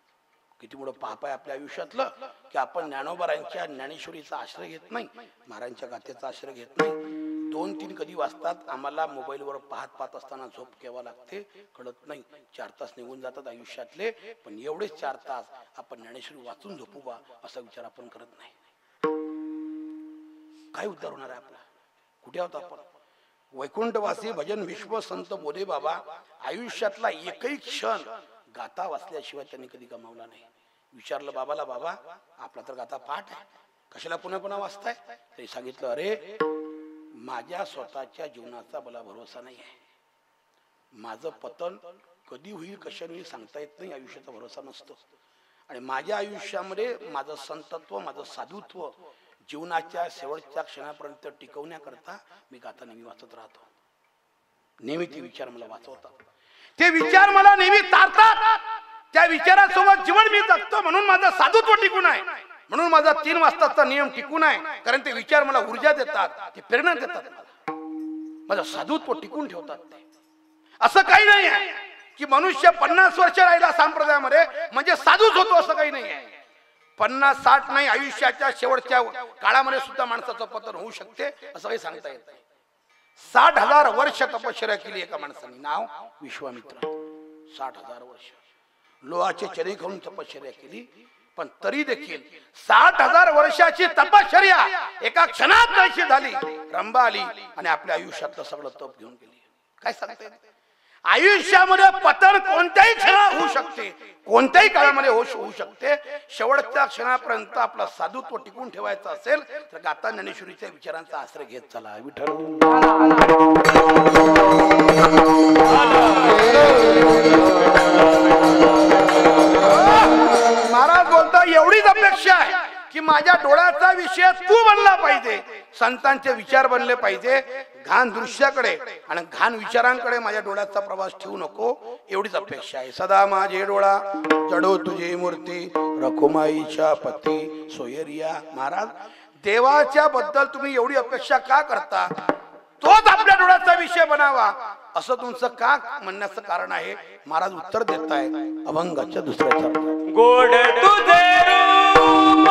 A: किती मोठं पाप आहे आपल्या आयुष्यातलं की आपण ज्ञानोबारांच्या ज्ञानेश्वरीचा आश्रय घेत नाही, महाराजांच्या गाथेचा आश्रय घेत नाही. 2-3 कधी वाजतात आम्हाला मोबाईलवर पाहत असताना झोप केव्हा लागते कळत नाही. 4 तास निघून जातात आयुष्यातले, पण एवढेच 4 तास आपण ज्ञानेश्वरी वाचून झोपू बा असा विचार आपण करत नाही. काय उद्धार होणार आहे आपला? कुठे आहोत आपण? वैकुंठवासी भजन विश्व संत बोधे बाबा आयुष्यातला एकही क्षण गाथा वाचल्याशिवाय त्यांनी कधी गमावला नाही. विचारलं बाबाला, बाबा आपला तर गाथा पाठ आहे, कशाला पुन्हा पुन्हा वाचताय? तरी सांगितलं, अरे माझ्या स्वतःच्या जीवनाचा मला भरोसा नाही आहे. माझं पतन कधी होईल कशाने सांगता येत नाही, आयुष्याचा भरोसा नसतो. आणि माझ्या आयुष्यामध्ये माझं संतत्व, माझं साधुत्व जीवनाच्या शेवटच्या क्षणापर्यंत टिकवण्याकरता मी गाथा नेहमी वाचत राहतो. नेहमी ते विचार मला वाचवतात, ते विचार मला नेहमी तारतात. त्या विचारासोबत जीवन मी जगतो म्हणून माझं साधुत्व टिकून आहे, म्हणून माझा 3 वाजताचा नियम टिकून आहे. कारण ते विचार मला ऊर्जा देतात, ते प्रेरणा देतात, माझं साधुत्व टिकून ठेवतात. ते असं काही नाही आहे की मनुष्य 50 वर्ष राहिला संप्रदायामध्ये म्हणजे साधूच होतो, असं काही नाही आहे. 50-60 नाही, आयुष्याच्या शेवटच्या काळामध्ये सुद्धा माणसाचं पतन होऊ शकते असं काही सांगता येत नाही. 60,000 वर्ष तपश्चर्या केली एका माणसाने, नाव विश्वामित्र. 60,000 वर्ष लोहाचे चणे खाऊन तपश्चर्या केली, पण तरी देखील 60,000 वर्षाची तपश्चर्या एका क्षणात नाहीशी झाली. रंभा आली आणि आपल्या आयुष्यातलं सगळं तप घेऊन गेली. काय सांगते? आयुष्यामध्ये पतन कोणत्याही क्षणात होऊ शकते, कोणत्याही काळामध्ये होऊ शकते. शेवटच्या क्षणापर्यंत आपला साधुत्व टिकून ठेवायचं असेल तर गाथा ज्ञानेश्वरीच्या विचारांचा आश्रय घेत चला. विठ्ठल महाराज बोलता, एवढीच अपेक्षा आहे की माझ्या डोळ्याचा विषय तू बनला पाहिजे, संतांचे विचार बनले पाहिजे. घाण दृश्याकडे आणि घाण विचारांकडे माझ्या डोळ्याचा प्रवास ठेवू नको, एवढीच अपेक्षा आहे. सदा माझे डोळा जडो तुझे मूर्ती, रखुमाईच्या पती सोयरिया. महाराज देवाच्या बद्दल तुम्ही एवढी अपेक्षा का करता? तोच आपल्या डोळ्याचा विषय बनावा असं तुमचं का म्हणण्याचं कारण आहे. महाराज उत्तर देत आहे अभंगाच्या दुसऱ्या चरणात.
C: गोड तुझे रूप,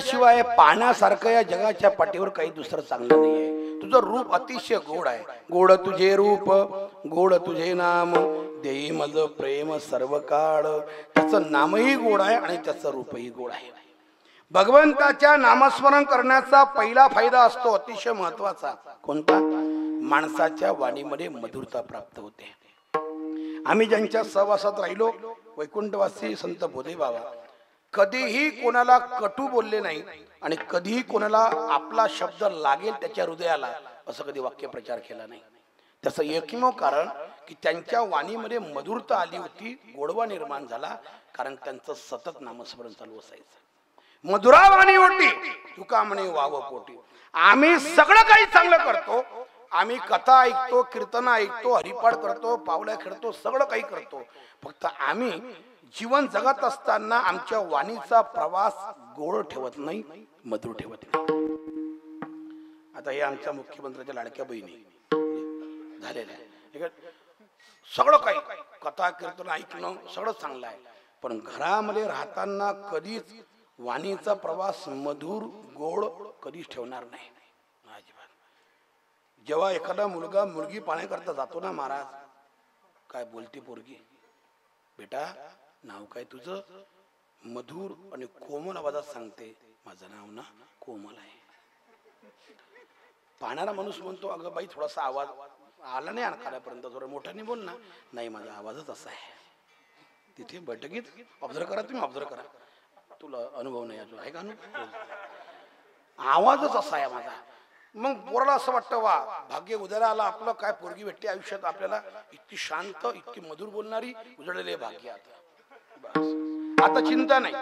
A: तुझ्याशिवाय पाहण्यासारखं या जगाच्या पाठीवर काही दुसरं चांगलं नाही आहे. तुझं रूप अतिशय गोड आहे. गोड तुझे रूप, गोड तुझे नाम, देई मज प्रेम सर्व काळ. त्याचं नामही गोड आहे आणि त्याचं रूपही गोड आहे. भगवंताच्या नामस्मरण करण्याचा पहिला फायदा असतो अतिशय महत्वाचा. कोणता? माणसाच्या वाणीमध्ये मधुरता प्राप्त होते. आम्ही ज्यांच्या सहवासात राहिलो, वैकुंठवासी संत बोधे बाबा कधीही कोणाला कटू बोलले नाही आणि कधीही कोणाला आपला शब्द लागेल त्याच्या हृदयाला असं कधी वाक्यप्रचार केला नाही. त्याचं एकमेव कारण की त्यांच्या वाणीमध्ये मधुरता आली होती, गोडवा निर्माण झाला, कारण त्यांचं सतत नामस्मरण चालू असायचं. मधुरा वाणी होती, तुका म्हणे वाव पोटी. आम्ही सगळं काही चांगलं करतो, आम्ही कथा ऐकतो, कीर्तन ऐकतो, हरिपाठ करतो, पावल्या खेळतो, सगळं काही करतो. फक्त आम्ही जीवन जगत असताना आमच्या वाणीचा प्रवास गोड ठेवत नाही, मधुर ठेवत नाही. आता हे आमच्या मुख्यमंत्र्याच्या लाडक्या बहिणी झालेल्या आहे. सगळं काही कथा कीर्तन ऐकणं सगळं चांगलं आहे, पण घरामध्ये राहताना कधीच वाणीचा प्रवास मधुर गोड कधीच ठेवणार नाही. जेव्हा एखादा मुलगा मुलगी पाहण्याकरता जातो ना, महाराज काय बोलती पोरगी, बेटा नाव काय तुझं? मधुर आणि कोमल आवाजात सांगते, माझं नाव ना कोमल आहे. पाहणारा माणूस म्हणतो, अगं बाई थोडासा आवाज आला नाही आणखाऱ्यापर्यंत, थोडं मोठ्याने बोल ना. नाही, माझा आवाजच असा आहे. तिथे बैठकीत ऑब्झर्व करा, तुम्ही ऑब्झर्व करा, तुला अनुभव नाही अजून आहे का अनुभव? आवाजच असा आहे माझा. मग पोराला असं वाटतं, वा भाग्य उद्याला आला आपलं, काय पोरगी भेटते आयुष्यात आपल्याला, इतकी शांत इतकी मधुर बोलणारी, उजळलेले भाग्य. आता चिंता नाही.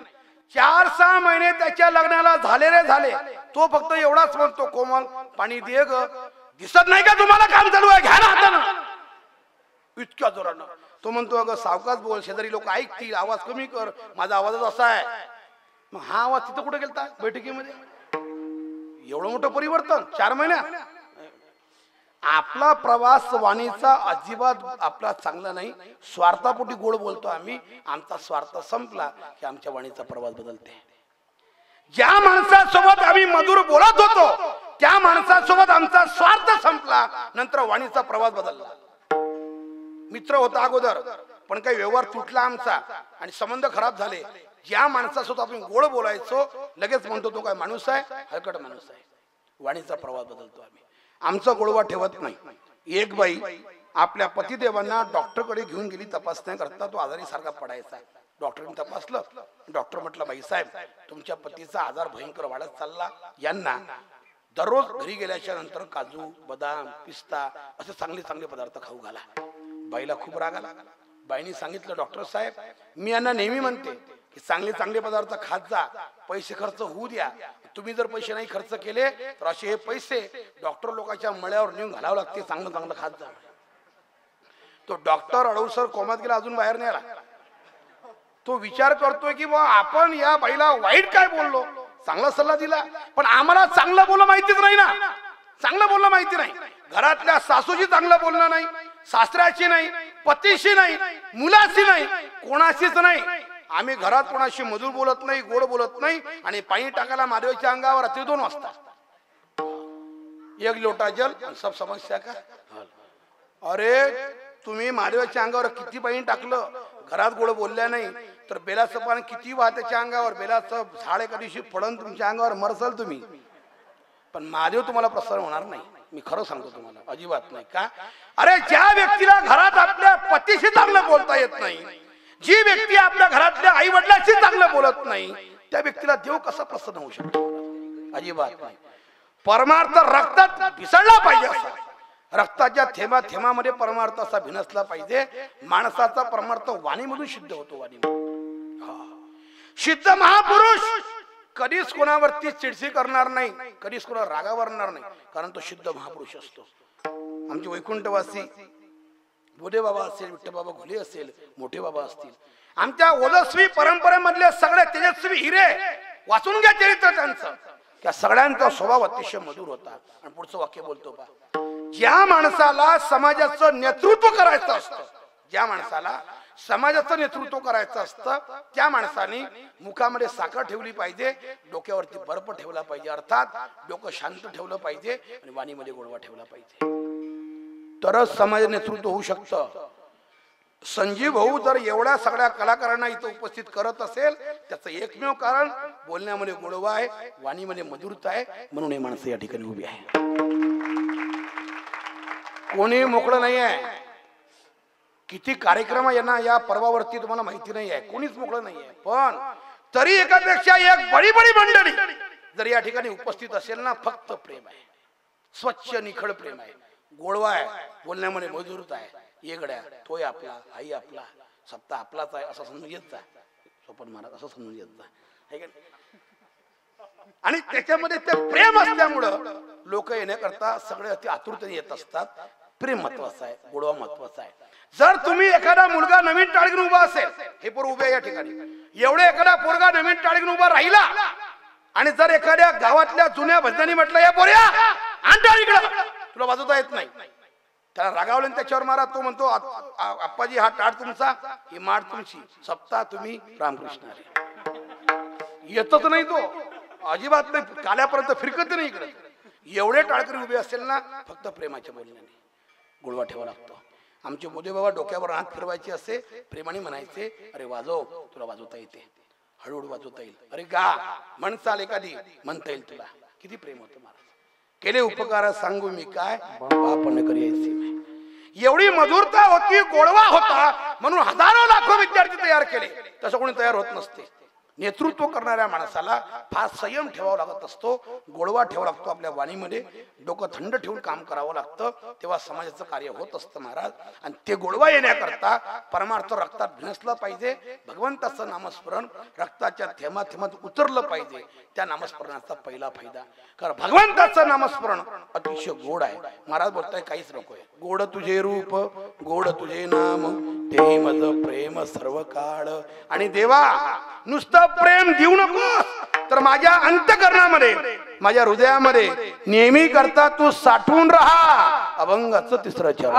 A: 4-6 महिने त्याच्या लग्नाला झाले, तो फक्त एवढाच म्हणतो, कोमल पाणी दे ग, दिसत नाही का तुम्हाला काम चालू आहे, घ्या ना हातानं. इतक्या जोरानं तो म्हणतो, अगं सावकाश बोल, शेजारी लोक ऐकतील, आवाज कमी कर, माझा आवाजच असा आहे. मग हा आवाज तिथं कुठे गेलता बैठकीमध्ये? एवढं मोठं परिवर्तन 4 महिन्यात. आपला प्रवास वाणीचा अजिबात आपला चांगला नाही. स्वार्थापोटी गोड बोलतो आम्ही, आमचा स्वार्थ संपला की आमच्या वाणीचा प्रवास बदलते. ज्या माणसासोबत आम्ही मधुर बोलत होतो त्या माणसासोबत आमचा स्वार्थ संपला, नंतर वाणीचा प्रवास बदलला. मित्र होता अगोदर, पण काही व्यवहार तुटला आमचा आणि संबंध खराब झाले. ज्या माणसासोबत आपण गोड बोलायचो लगेच म्हणतो तो काय माणूस आहे, हलकट माणूस आहे. वाणीचा प्रवास बदलतो आम्ही, आमचा गोडवा ठेवत नाही. एक बाई आपल्या पतिदेवांना डॉक्टरकडे घेऊन गेली तपासण्याकरता. तो आजारी सारखा पडायचा. डॉक्टरने तपासलं. डॉक्टर म्हटलं, बाईसाहेब तुमच्या पतीचा आजार भयंकर वाढत चालला, यांना दररोज घरी गेल्याच्या नंतर काजू बदाम पिस्ता असे चांगले चांगले पदार्थ खाऊ घाला. बाईला खूप राग आला. बाईने सांगितलं, डॉक्टर साहेब मी यांना नेहमी म्हणते की चांगले चांगले पदार्थ खात जा, पैसे खर्च होऊ द्या. तुम्ही जर पैसे नाही खर्च केले तर असे हे पैसे डॉक्टर लोकांच्या मळ्यावर नेऊन घालावं लागते, चांगलं चांगलं खात जा. तो डॉक्टर अडवसर कोमात गेला, अजून बाहेर नाही आला. तो विचार करतोय की बा आपण या बाईला वाईट काय बोललो, चांगला सल्ला दिला, पण आम्हाला चांगलं बोलणं माहितीच नाही ना. चांगलं बोलणं माहिती नाही. घरातल्या सासूची चांगलं बोलणं नाही, सासऱ्याची नाही, पतीशी नाही, मुलाशी नाही, कोणाशीच नाही. आम्ही घरात कोणाशी मधुर बोलत नाही, गोड बोलत नाही. आणि पाणी टाकायला महादेवाच्या अंगावर रात्री 2 वाजता 1 लोटा जल सब समस्या का. अरे तुम्ही महादेवाच्या अंगावर किती पाणी टाकलं, घरात गोड बोलल्या नाही तर बेलाचं पाणी किती वाह त्याच्या अंगावर, बेलाचं झाड एका दिवशी पडून तुमच्या अंगावर मरसाल तुम्ही, पण महादेव तुम्हाला प्रसन्न होणार नाही. मी खरं सांगतो तुम्हाला, अजिबात नाही. का? अरे ज्या व्यक्तीला घरात आपल्या पतीशी चांगलं बोलता येत नाही, जी व्यक्ती आपल्या घरातल्या आई वडिलांशी चांगलं बोलत नाही, त्या व्यक्तीला देव कसा प्रसन्न होऊ शकतो? अजिबात नाही. परमार्थ रक्तात भिसळला पाहिजे. असा रक्ताच्या थेंबा थेंबामध्ये परमार्थ असा भिनसला पाहिजे. माणसाचा परमार्थ वाणीमधून सिद्ध होतो. सिद्ध महापुरुष कधीच कोणावरती चिडचिड करणार नाही, कधीच कोणा रागावरणार नाही, कारण तो सिद्ध महापुरुष असतो. आमचे वैकुंठवासी बोधे बाबा असेल, विठ्ठल बाबा घुले असेल, मोठे बाबा असतील, आमच्या ओजस्वी परंपरेमधले सगळे तेजस्वी हिरे वाचून घ्या चरित्र त्यांचं. त्या सगळ्यांचा स्वभाव अतिशय मधुर होता. आणि पुढचं वाक्य बोलतो पा, ज्या माणसाला समाजाचं नेतृत्व करायचं असतं, ज्या माणसाला समाजाचं नेतृत्व करायचं असतं त्या माणसाने मुखामध्ये साखर ठेवली पाहिजे, डोक्यावरती बर्फ ठेवला पाहिजे, अर्थात डोकं शांत ठेवलं पाहिजे आणि वाणीमध्ये गोडवा ठेवला पाहिजे, तरच समाज नेतृत्व होऊ शकतं. संजीव भाऊ जर एवढ्या सगळ्या कलाकारांना इथं उपस्थित करत असेल त्याचं एकमेव कारण बोलण्यामध्ये गोडवा आहे, वाणीमध्ये मधुरता आहे, म्हणून हे माणसं या ठिकाणी उभी आहे. कोणी मोकळं नाही आहे. किती कार्यक्रम यांना या पर्वावरती तुम्हाला माहिती नाही आहे, कोणीच मोकळं नाही आहे. पण तरी एकापेक्षा एक बडी बडी मंडळी जर या ठिकाणी उपस्थित असेल ना, फक्त प्रेम आहे, स्वच्छ निखळ प्रेम आहे, गोडवा आहे, बोलण्यामध्ये मधुरता आहे. येगड्या तोय आपला, आई आपला, सप्ताह आपलाच आहे असं समजून येत जा. सोपन महाराज असं समजून येत जा. आणि त्याच्यामध्ये ते प्रेम असल्यामुळं लोक येण्याकरता सगळे अति आतुरतेने येत असतात. प्रेम महत्वाचं आहे, गोडवा महत्वाचा आहे. जर तुम्ही एखादा मुलगा नवीन टाळगीन उभा असेल, हे पोर उभे या ठिकाणी, एवढे एखादा पोरगा नवीन टाळगीन उभा राहिला आणि जर एखाद्या गावातल्या जुन्या भजनांनी म्हटलं या पोऱ्या आण टाळीकडं, तुला वाजवता येत नाही, त्याला रागावलं त्याच्यावर मारा, तो म्हणतो आप्पाजी हा टाळ तुमचा, ही माठ तुमची, सप्ताह तुम्ही रामकृष्ण हरी. येतच नाही तो, अजिबात नाही, काल्यापर्यंत फिरकत नाही इकडे. एवढे टाळकरी उभे असेल ना, फक्त प्रेमाच्या बोलण्याने गोडवा ठेवा लागतो. आमचे मोदी बाबा डोक्यावर हात फिरवायचे असे, प्रेमाने म्हणायचे, अरे वाजव, तुला वाजवता येते, हळूहळू वाजवता येईल, अरे गा म्हण चाल एखादी, म्हणता येईल तुला. किती प्रेम होतं महाराज. केले उपकार सांगू मी काय, बापन करी. एवढी मधुरता होती, गोडवा होता, म्हणून हजारो लाखो विद्यार्थी तयार केले. तसं कोणी तयार होत नसते. नेतृत्व करणाऱ्या माणसाला फार संयम ठेवावा लागत असतो, गोडवा ठेवावा लागतो आपल्या वाणीमध्ये, डोकं थंड ठेवून काम करावं लागतं, तेव्हा समाजाचं कार्य होत असतं महाराज. आणि ते गोडवा येण्याकरता परमार्थ रक्तात भिनसला पाहिजे. भगवंताचं नामस्मरण रक्ताच्या थेंबा थेंबात उतरलं पाहिजे. त्या नामस्मरणाचा पहिला फायदा, कारण भगवंताचं नामस्मरण अतिशय गोड आहे. महाराज बोलताय काहीच नकोय, गोड तुझे रूप, गोड तुझे नाम, ते मज प्रेम सर्व काळ. आणि देवा नुसतं प्रेम देऊ नको, तर माझ्या अंतःकरणामध्ये, माझ्या हृदयामध्ये नेहमी करता तू साठवून राहा. अभंगाचं तिसरं चरण.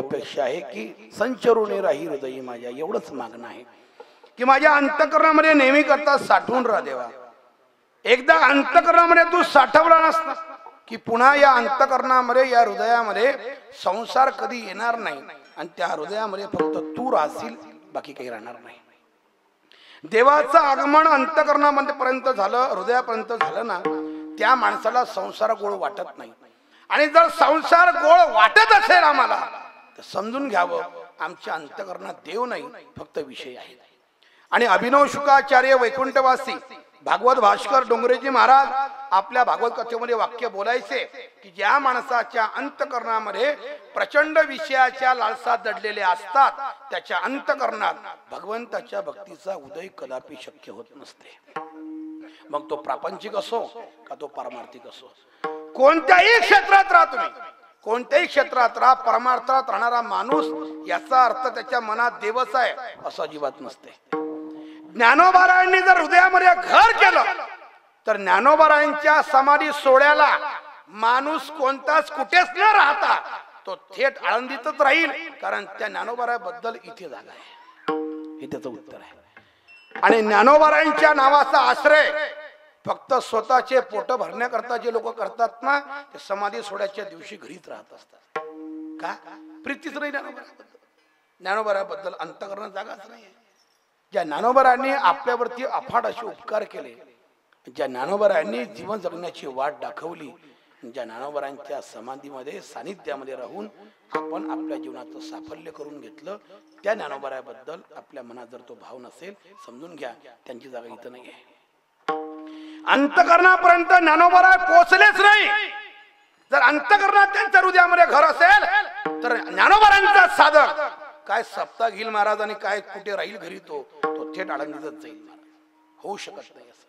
A: अपेक्षा आहे की संचरुणे राही हृदयी माझ्या, एवढंच मागणं आहे की माझ्या अंतःकरणामध्ये नेहमी करता साठवून राहा देवा. एकदा अंतःकरणामध्ये तू साठवला नसता की पुन्हा या अंतःकरणामध्ये या हृदयामध्ये संसार कधी येणार नाही आणि त्या हृदयामध्ये फक्त तू राहशील, बाकी काही राहणार नाही. देवाचं आगमन अंतःकरणामध्ये पर्यंत झालं, हृदयापर्यंत झालं ना, त्या माणसाला संसार गोड वाटत नाही. आणि जर संसार गोड वाटत असेल आम्हाला तर समजून घ्यावं आमच्या अंतःकरणात देव नाही, फक्त विषय आहेत. आणि अभिनव शुकाचार्य वैकुंठवासी भागवत भास्कर डोंगरेजी महाराज आपल्या भागवत कथेमध्ये वाक्य बोलायचे की ज्या माणसाच्या अंतःकरणामध्ये प्रचंड विषयाच्या लालसा दडलेल्या असतात त्याच्या अंतःकरणात भगवंताच्या भक्तीचा उदय कदापि शक्य होत नसते. मग तो प्रापंचिक असो का तो पारमार्थिक असो, कोणत्याही क्षेत्रात राहा तुम्ही, कोणत्याही क्षेत्रात राहा, परमार्थात राहणारा माणूस याचा अर्थ त्याच्या मनात देवच आहे असं अजिबात नसते. ज्ञानोबारायांनी जर हृदयामध्ये घर केलं तर ज्ञानोबारायांच्या समाधी सोहळ्याला माणूस कोणताच कुठेच न राहता तो थेट आळंदीतच राहील, कारण त्या ज्ञानोबाराबद्दल इथे जागा आहे. हे त्याचं उत्तर आहे. आणि ज्ञानोबारायांच्या नावाचा आश्रय फक्त स्वतःचे पोट भरण्याकरता जे लोक करतात ना, ते समाधी सोहळ्याच्या दिवशी घरीच राहत असतात. का? प्रीतीच नाही ज्ञानोबाराबद्दल, ज्ञानोबाराबद्दल अंतःकरणात जागाच नाही. ज्या ज्ञानोबारांनी आपल्यावरती अफाट असे उपकार केले, ज्या ज्ञानोबारांनी जीवन जगण्याची वाट दाखवली, ज्या ज्ञानोबारांच्या समाधीमध्ये सानिध्यामध्ये राहून आपण आपल्या जीवनाचं साफल्य करून घेतलं, त्या ज्ञानोबाराबद्दल आपल्या मनात जर तो भाव नसेल, समजून घ्या त्यांची जागा इथं नाही आहे. अंतःकरणापर्यंत ज्ञानोबाराय पोहोचलेच नाही. जर अंतःकरणात त्यांच्या हृदयामध्ये घर असेल तर ज्ञानोबारांचा साधक काय सप्ताह घेईल महाराज आणि काय कुठे राहील घरी, तो थेट आळंदीतच जाईल महाराज. होऊ शकत नाही असं.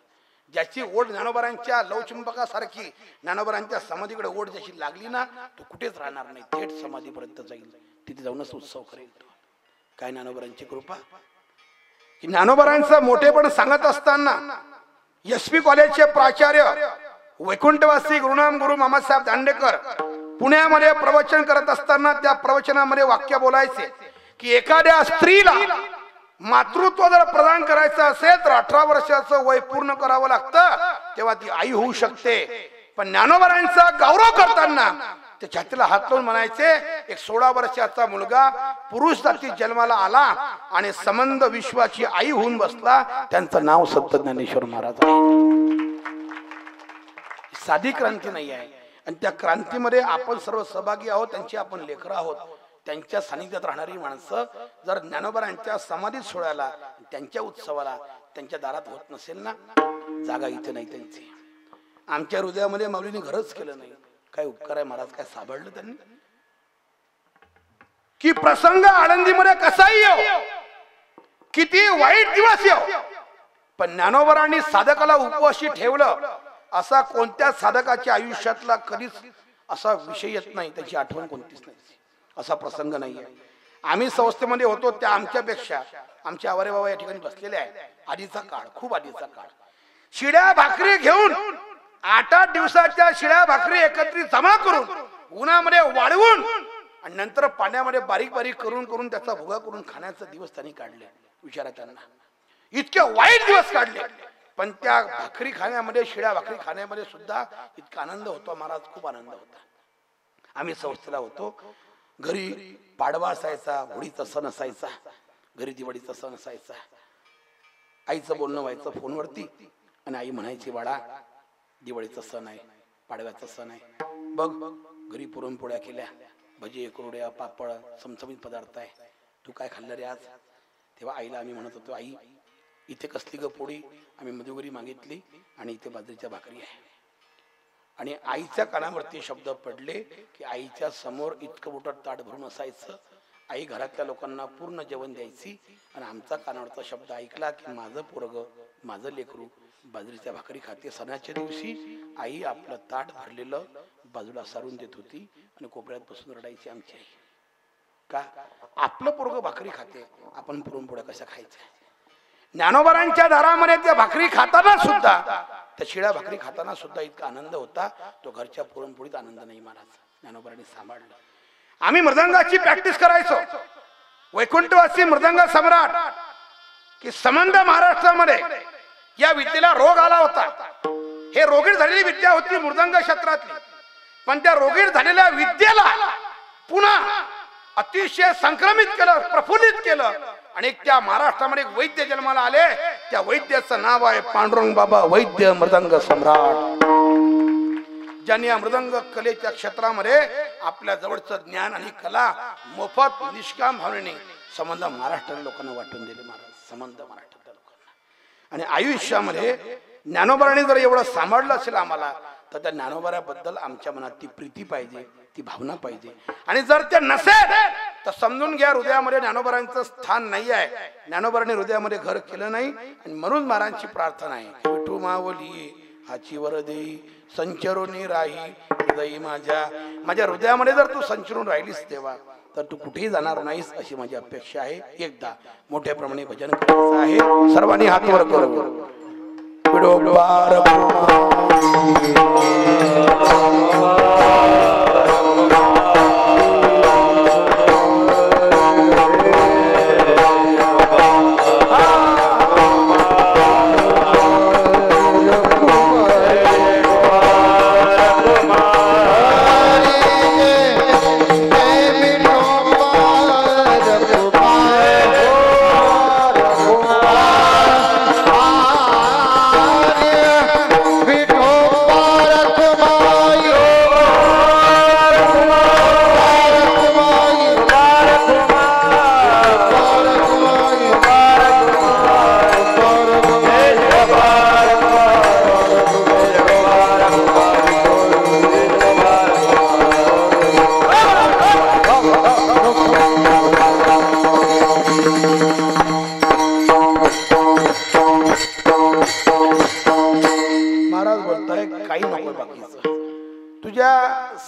A: ज्याची ओढ ज्ञानोबारांच्या लवचुंबकासारखी ज्ञानोबारांच्या समाधीकडे ओढ ज्याची लागली ना, तो कुठेच राहणार नाही, थेट समाधीपर्यंत जाईल, तिथे जाऊनच उत्सव करेल. काय ज्ञानोबारांची कृपा की ज्ञानोबारांचं मोठेपण सांगत असताना एसपी कॉलेजचे प्राचार्य वैकुंठवासी गुरुनाम गुरु मामासाहेब दांडेकर पुण्यामध्ये प्रवचन करत असताना त्या प्रवचनामध्ये वाक्य बोलायचे की एखाद्या स्त्रीला मातृत्व जर प्रदान करायचं असेल तर 18 वर्षाचं वय पूर्ण करावं लागतं, तेव्हा ती आई होऊ शकते. पण ज्ञानोबारांचा गौरव करताना ते छातीला हात लावून म्हणायचे, एक 16 वर्षाचा मुलगा पुरुष जाती जन्माला आला आणि संबंध विश्वाची आई होऊन बसला, त्यांचं नाव संत ज्ञानेश्वर महाराज आहे. साधी क्रांती नाही आहे आणि त्या क्रांतीमध्ये आपण सर्व सहभागी आहोत, त्यांची आपण लेकरं आहोत. त्यांच्या सानिध्यात राहणारी माणसं जर ज्ञानोबारांच्या समाधी सोहळ्याला, त्यांच्या उत्सवाला त्यांच्या दारात होत नसेल ना, जागा इथे नाही त्यांची. आमच्या हृदयामध्ये माऊलीने घरच केलं नाही. काय उपकार आहे महाराज, काय साबळलं त्यांनी. की प्रसंग आळंदीमध्ये कसाही येऊ, किती वाईट दिवस येऊ, पण ज्ञानोबारांनी साधकाला उपवाशी ठेवलं असा कोणत्या साधकाच्या आयुष्यातला कधीच असा विषय येत नाही, त्याची आठवण कोणतीच नाही, असा प्रसंग नाहीये. आम्ही संस्थेमध्ये होतो त्या आमच्यापेक्षा आमचे आवारे बाबा या ठिकाणी बसलेले आहे. आधीचा काळ, खूप आधीचा काळ. शिड्या भाकरी घेऊन 8-8 दिवसाच्या शिड्या भाकरी एकत्रित जमा करून उन्हामध्ये वाळवून आणि नंतर पाण्यामध्ये बारीक बारीक करून करून त्याचा भुगा करून खाण्याचे दिवस त्यांनी काढले. विचारा त्यांना, इतके वाईट दिवस काढले, पण त्या भाकरी खाण्यामध्ये, शिड्या भाकरी खाण्यामध्ये सुद्धा इतका आनंद होता महाराज, खूप आनंद होता. आम्ही संस्थेला होतो, घरी पाडवा असायचा, होळीचा सण असायचा, घरी दिवाळीचा सण असायचा. आईचं बोलणं व्हायचं फोनवरती आणि आई म्हणायची, बाळा दिवाळीचा सण आहे, पाडव्याचा सण आहे, बघ घरी पुरणपोळ्या केल्या, भजी, कुरड्या, पापड, चमचमीत पदार्थ आहे, तू काय खाल्लं रे आज. तेव्हा आईला आम्ही म्हणत होतो, आई इथे कसली ग पोळी, आम्ही मधुगरी मागितली आणि इथे बाजरीच्या भाकरी आहे. आणि आईच्या कानावरती शब्द पडले की आईच्या समोर इतकं मोठं ताट भरून असायचं, आई घरातल्या लोकांना पूर्ण जेवण द्यायची आणि आमचा कानावरचा शब्द ऐकला की माझं पोरग, माझं लेकरू बाजरीच्या भाकरी खाते. सणाच्या दिवशी आई आपलं ताट भरलेलं बाजूला सारून देत होती आणि कोपऱ्यात बसून रडायची आमची आई. का? आपलं पोरग भाकरी खाते, आपण पुरणपोळ्या कशा खायच्या. ज्ञानोबारांच्या दारामध्ये त्या भाकरी खाताना सुद्धा, त्या शिळ्या भाकरी खाताना सुद्धा इतका आनंद होता, तो घरच्या पुरणपोळीत आनंद नाही महाराज. ज्ञानोबारांनी सांभाळलं आम्ही मृदंगाची प्रॅक्टिस करायचो. वैकुंठवासी मृदंग सम्राट की संबंध महाराष्ट्रामध्ये या विद्येला रोग आला होता. हे रोगीट झालेली विद्या होती मृदंग क्षेत्रातली. पण त्या रोगीट झालेल्या विद्येला पुन्हा अतिशय संक्रमित केलं, प्रफुल्लित केलं आणि त्या महाराष्ट्रामध्ये एक वैद्य जन्माला आले. त्या वैद्याचं नाव आहे पांडुरंग बाबा वैद्य मृदंग सम्राट, ज्यांनी या मृदंग कलेच्या क्षेत्रामध्ये आपल्या जवळचं ज्ञान आणि कला मोफत निष्काम भावनेने संबंध महाराष्ट्रातील लोकांना वाटून दिले. महाराज संबंध महाराष्ट्रातील लोकांना. आणि आयुष्यामध्ये ज्ञानोबाराने जर एवढं सांभाळलं असेल आम्हाला, तर त्या ज्ञानोबाऱ्याबद्दल आमच्या मनात ती प्रीती पाहिजे, ती भावना पाहिजे. आणि जर ते नसेल तर समजून घ्या हृदयामध्ये ज्ञानोबारांचं स्थान नाही आहे. ज्ञानोबारांनी हृदयामध्ये घर केलं नाही. आणि म्हणून महाराजांची प्रार्थना आहे, विठू मावली हाची वर देई संचरोनी राही हृदयी माझ्या हृदयामध्ये जर तू संचरून राहिलीस तेव्हा तर तू कुठेही जाणार नाहीस अशी माझी अपेक्षा आहे. एकदा मोठ्या प्रमाणे भजन करायचं आहे. सर्वांनी हात वर करू.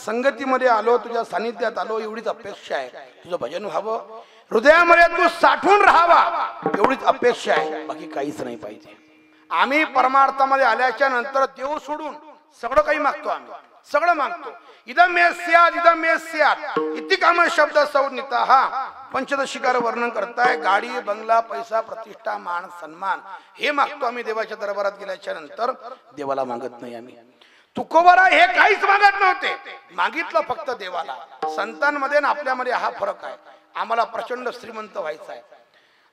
A: संगतीमध्ये आलो, तुझ्या सानिध्यात आलो एवढीच अपेक्षा आहे. तुझं भजन व्हावं, हृदयामध्ये तू साठवून राहावा एवढीच अपेक्षा आहे, बाकी काहीच नाही पाहिजे. आम्ही परमार्थामध्ये आल्याच्या नंतर देव सोडून सगळं काही मागतो. आम्ही सगळं मागतो. इदम मे स्यात् इदम मे स्यात् इति काम शब्द संज्ञिता. हा पंचदशिकार वर्णन करताय. गाडी, बंगला, पैसा, प्रतिष्ठा, मान, सन्मान हे मागतो आम्ही देवाच्या दरबारात गेल्याच्या नंतर. देवाला मागत नाही आम्ही. तुकोबारा हे काहीच मागत नव्हते, मागितलं फक्त देवाला. संतांमध्ये आणि आपल्यामध्ये हा फरक आहे. आम्हाला प्रचंड श्रीमंत व्हायचं आहे.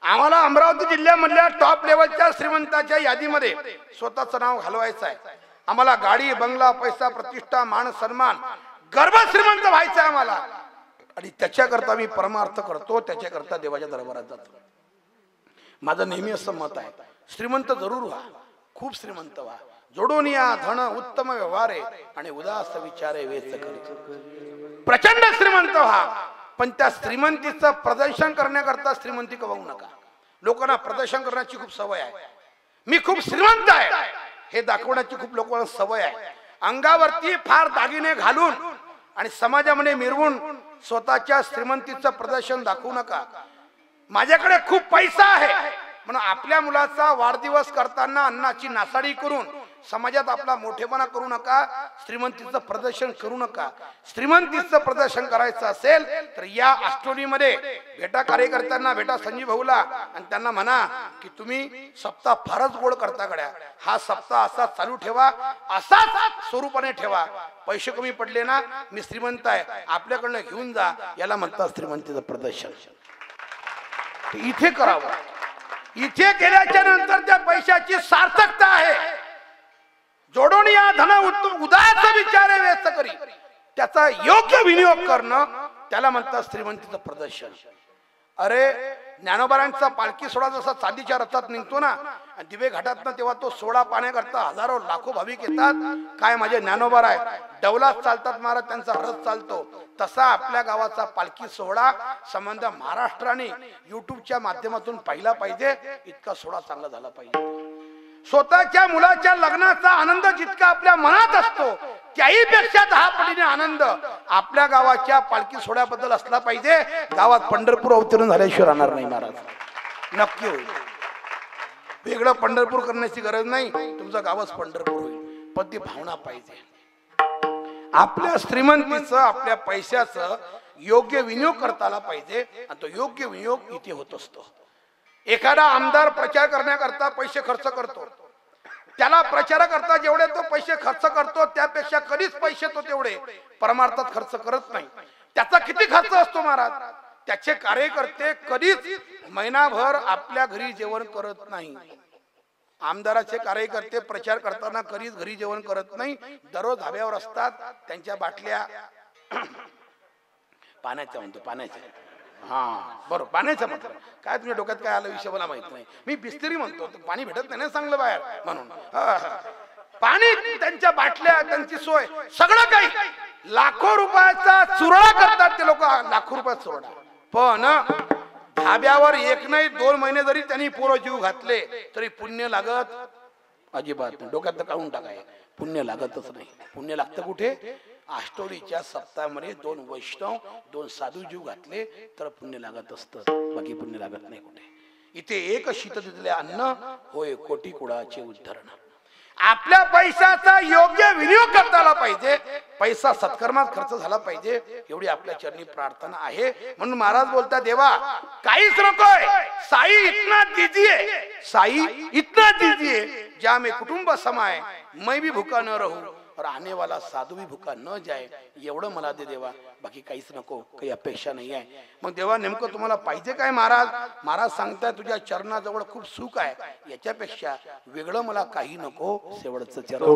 A: आम्हाला अमरावती जिल्ह्यामधल्या टॉप लेवलच्या श्रीमंताच्या यादीमध्ये स्वतःचं नाव घालवायचं आहे. आम्हाला गाडी, बंगला, पैसा, प्रतिष्ठा, मान, सन्मान, गर्भ श्रीमंत व्हायचं आहे आम्हाला. आणि त्याच्याकरता मी परमार्थ करतो, त्याच्याकरता देवाच्या दरबारात जातो. माझं नेहमी असं मत आहे, श्रीमंत जरूर व्हा, खूप श्रीमंत व्हा. जोडून या धन उत्तम व्यवहारे आणि उदास विचारे वेच करी. प्रचंड श्रीमंत व्हा, पण त्या श्रीमंतीचं प्रदर्शन करण्याकरता श्रीमंती कमावू नका. लोकांना प्रदर्शन करण्याची खूप सवय आहे. मी खूप श्रीमंत आहे हे दाखवण्याची खूप लोकांना सवय आहे. अंगावरती फार दागिने घालून आणि समाजामध्ये मिरवून स्वतःच्या श्रीमंतीचं प्रदर्शन दाखवू नका. माझ्याकडे खूप पैसा आहे म्हणून आपल्या मुलाचा वाढदिवस करताना अन्नाची नासाडी करून समाजात आपला मोठेपणा करू नका. श्रीमंतीचं प्रदर्शन करू नका. श्रीमंतीचं प्रदर्शन करायचं असेल तर या अष्टोलीमध्ये भेटा कार्यकर्त्यांना भेटा, संजीव भाऊला, आणि त्यांना म्हणा की तुम्ही सप्ताह फारच गोड करता गड्या. हा सप्ताह असा चालू ठेवा, असाच स्वरूपाने ठेवा. पैसे कमी पडले ना, मी श्रीमंत आहे, आपल्याकडनं घेऊन जा. याला म्हणतात श्रीमंतीचं प्रदर्शन. इथे करावं. इथे केल्याच्या नंतर त्या पैशाची सार्थकता आहे. जोडून या धन उदास विचारे व्यस्त करी, त्याचा योग्य विनियोग करणं, त्याला म्हणतात श्रीमंतीचं प्रदर्शन. अरे ज्ञानोबारांचा पालखी सोहळा जसा चांदीच्या रथात निघतो ना, दिवे घाटात तेव्हा तो सोहळा पाहण्याकरता हजारो लाखो भाविक येतात. काय माझे ज्ञानोबार आहे, डौलात चालतात महाराज, त्यांचा रथ चालतो. तसा आपल्या गावाचा पालखी सोहळा संबंध महाराष्ट्राने युट्यूबच्या माध्यमातून पाहिला पाहिजे. इतका सोहळा चांगला झाला पाहिजे. स्वतःच्या मुलाच्या लग्नाचा आनंद जितका आपल्या मनात असतो, त्याही पेक्षा 10 पटीने आनंद आपल्या गावाच्या पालखी सोहळ्याबद्दल असला पाहिजे. गावात पंढरपूर अवतरण झाल्याशिवाय राहणार नाही महाराज, नक्की होईल. वेगळं पंढरपूर करण्याची गरज नाही, तुमचं गावच पंढरपूर होईल. पण ती भावना पाहिजे. आपल्या श्रीमंतीचं, आपल्या पैशाचं योग्य विनियोग करता आला पाहिजे आणि तो योग्य विनियोग इथे होत असतो. एखादा आमदार प्रचार करण्याकरता पैसे खर्च करतो, त्याला प्रचाराकरता जेवढे तो पैसे खर्च करतो त्यापेक्षा कधीच पैसे तो तेवढे परमार्थात खर्च करत नाही. त्याचा किती खर्च असतो महाराज, त्याचे कार्यकर्ते कधीच महिनाभर आपल्या घरी जेवण करत नाही. आमदाराचे कार्यकर्ते प्रचार करताना कधीच घरी जेवण करत नाही, दररोज धाब्यावर असतात. त्यांच्या बाटल्या पाण्याच्या म्हणतो, पाण्याच्या, हा बरोबर पाण्याचं म्हटलं काय, तुमच्या डोक्यात काय आलं विषय मला माहित नाही. मी बिस्तरी म्हणतो, पाणी भेटत नाही ना चांगलं बाहेर म्हणून. पाणी, त्यांच्या बाटल्या, त्यांची सोय, सगळं काही लाखो रुपयाचा चुरडा करतात ते लोक, लाखो रुपयाचा चुरडा. पण धाब्यावर एक नाही 2 महिने जरी त्यांनी पोरं जीव घातले तरी पुण्य लागत अजिबात नाही. डोक्यात काढून टाकाय, पुण्य लागतच नाही. पुण्य लागतं कुठे? आष्टोलीच्या सप्ताहामध्ये 2 वैष्णव 2 साधू जीव घातले तर पुण्य लागत असतं, बाकी पुण्य लागत नाही कुठे. इथे एक शीत दिले अन्न होय कोटी कुळाचे उद्धरण. आपल्या पैशाचा योग्य विनियोग करता आला पाहिजे, पैसा सत्कर्मात खर्च झाला पाहिजे, एवढी आपल्या चरणी प्रार्थना आहे. म्हणून महाराज बोलता, देवा काहीच नकोय, साई इतना दीजिए, साई इतना दीजिए ज्या में कुटुंब समाये, मैं भी भूखा न रहूं और आने वाला साधू भी भूखा न जाए. एवढं मला दे देवा, बाकी काहीच नको, काही अपेक्षा नाही आहे. मग देवा नेमकं तुम्हाला पाहिजे काय महाराज? महाराज सांगताय तुझ्या चरणाजवळ खूप सुख आहे, याच्यापेक्षा वेगळं मला काही नको, शेवटचं चरण.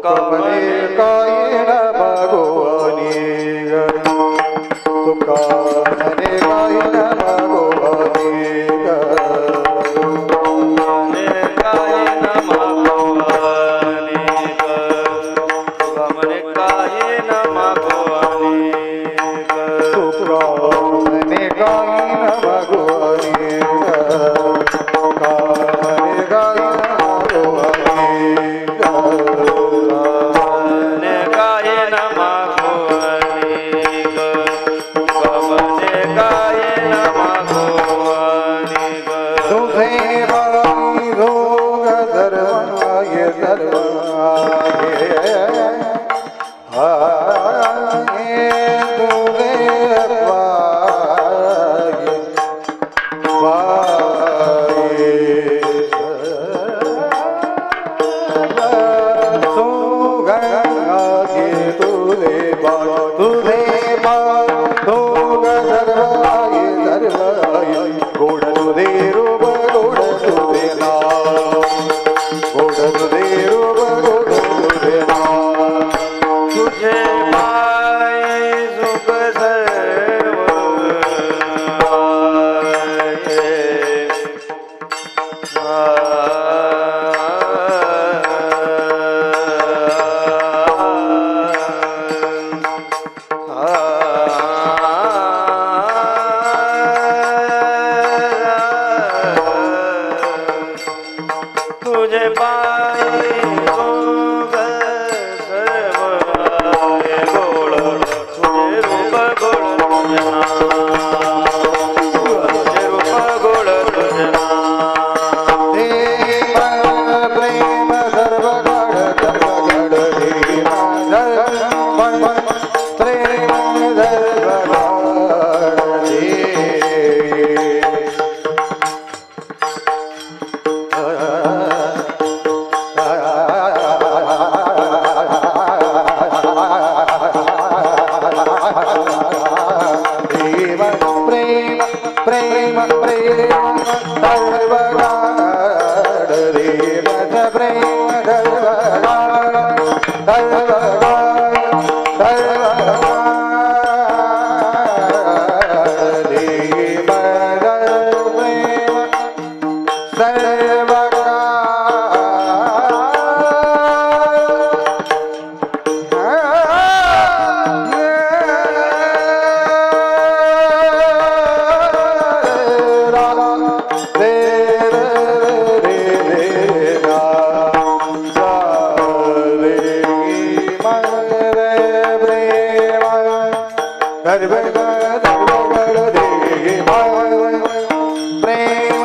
B: प्रेम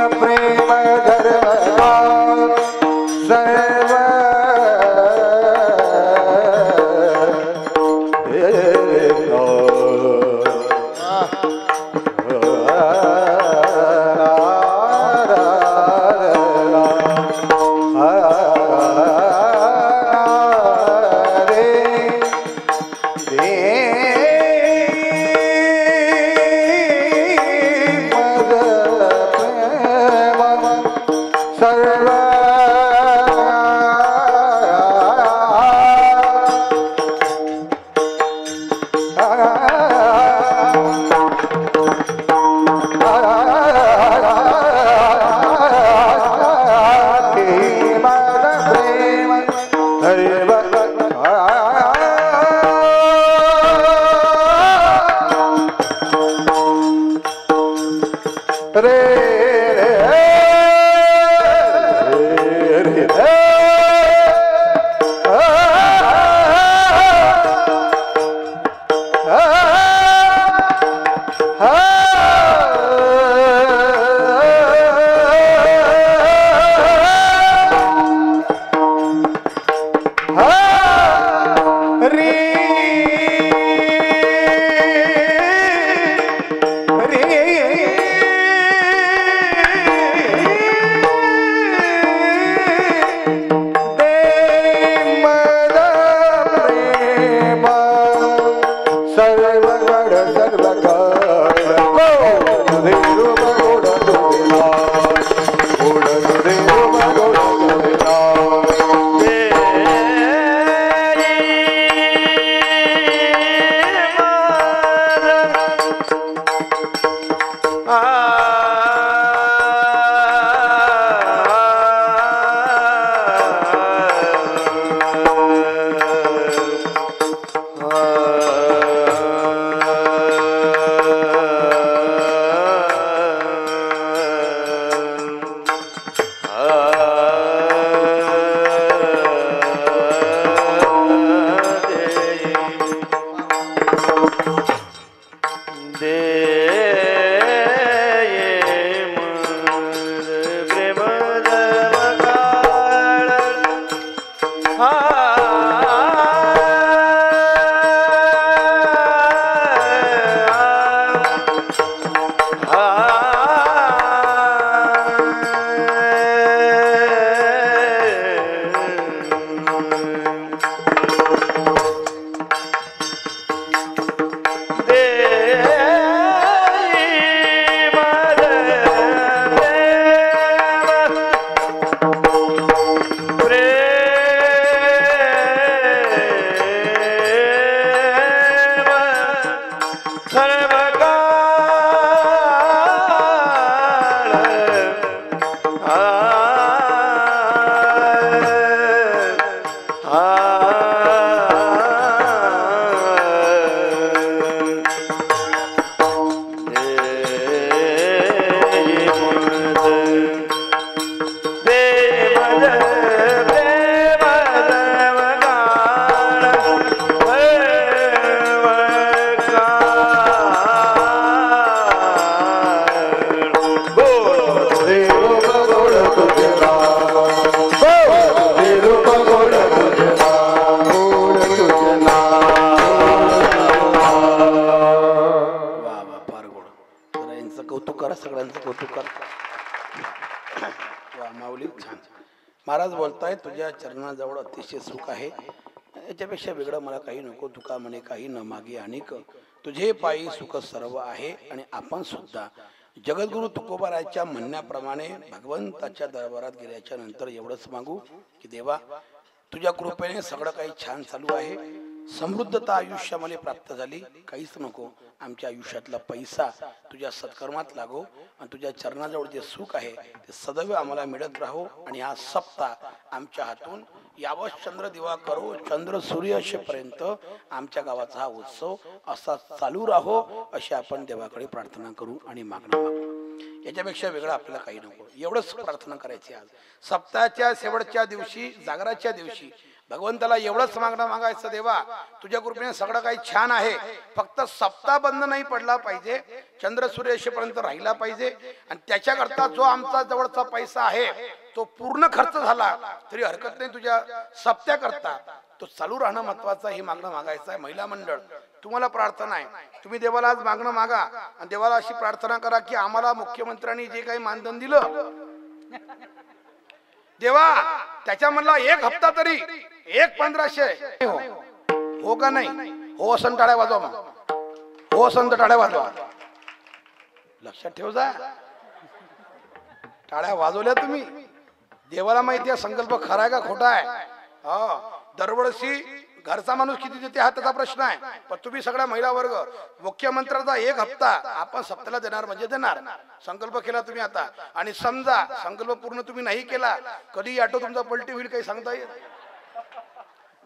B: प्रेम धर्म
A: सगळ्यांचं कौतुक कर. वा माऊली छान. महाराज बोलताय तुझ्या चरणाजवळ अतिशय सुख आहे, याच्यापेक्षा वेगळं मला काही नको. तुका म्हणे काही न मागे अनेक, तुझे पायी सुख सर्व आहे. आणि आपण सुद्धा जगद्गुरु तुकोबाराच्या म्हणण्याप्रमाणे भगवंताच्या दरबारात गेल्याच्या नंतर एवढंच मागू की देवा तुझ्या कृपेने सगळं काही छान चालू आहे, समृद्धता आयुष्यामध्ये प्राप्त झाली, काहीच नको. आमच्या आयुष्यातला पैसा तुझ्या सत्कर्मात लागो आणि तुझ्या चरणाजवळ जे सुख आहे ते सदैव आम्हाला मिळत राहो. आणि हा सप्ताह आमच्या हातून यावत चंद्र दिवा करो चंद्र सूर्य असेपर्यंत आमच्या गावाचा हा उत्सव असा चालू राहो, अशी आपण देवाकडे प्रार्थना करू आणि मागणं मागू. याच्यापेक्षा वेगळं आपल्याला काही नको. एवढंच प्रार्थना करायची. आज सप्ताहाच्या शेवटच्या दिवशी जागराच्या दिवशी भगवंताला एवढंच मागणं मागायचं, देवा तुझ्या कृपेने सगळं काही छान आहे, फक्त सप्ताह बंद नाही पडला पाहिजे, चंद्र सूर्य असेपर्यंत राहिला पाहिजे. आणि त्याच्याकरता जो आमचा जवळचा पैसा आहे तो पूर्ण खर्च झाला तरी हरकत नाही, तुझ्या सप्त्याकरता तो चालू राहणं महत्वाचं. हे मागणं मागायचं आहे. महिला मंडळ तुम्हाला प्रार्थना आहे, तुम्ही देवाला आज मागणं मागा आणि देवाला अशी प्रार्थना करा की आम्हाला मुख्यमंत्र्यांनी जे काही मानधन दिलं देवा त्याच्यामधला एक हप्ता तरी 1,500 हो का नाही? हो असं टाळ्या वाजवा, मग हो असं टाळ्या वाजवा. लक्षात ठेव जा, टाळ्या वाजवल्या तुम्ही. देवाला माहिती आहे संकल्प खरा आहे का खोटा आहे. दरवर्षी घरचा माणूस किती देते हा त्याचा प्रश्न आहे, पण तुम्ही सगळ्या महिला वर्ग मुख्यमंत्र्याचा एक हप्ता आपण सप्त्याला देणार म्हणजे देणार. संकल्प केला तुम्ही आता. आणि समजा संकल्प पूर्ण तुम्ही नाही केला, कधी ऑटो तुमचा पलटी होईल काही सांगता येईल.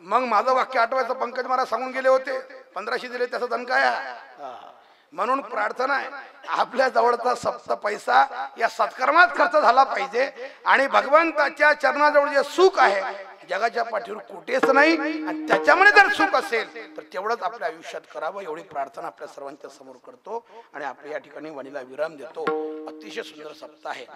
A: मग माझं वाक्य आठवायचं, पंकज महाराज सांगून गेले होते 1,500 दिले त्याचा धन काय. म्हणून प्रार्थना आहे आपल्या जवळचा सप्त पैसा या सत्कर्मात खर्च झाला पाहिजे. आणि भगवंताच्या चरणाजवळ जे सुख आहे जगाच्या पाठीवर कुठेच नाही, आणि त्याच्यामध्ये जर सुख असेल तर तेवढंच आपल्या आयुष्यात करावं. एवढी प्रार्थना आपल्या सर्वांच्या समोर करतो आणि आपल्या या ठिकाणी वाणीला विराम देतो. अतिशय सुंदर सप्ताह आहे.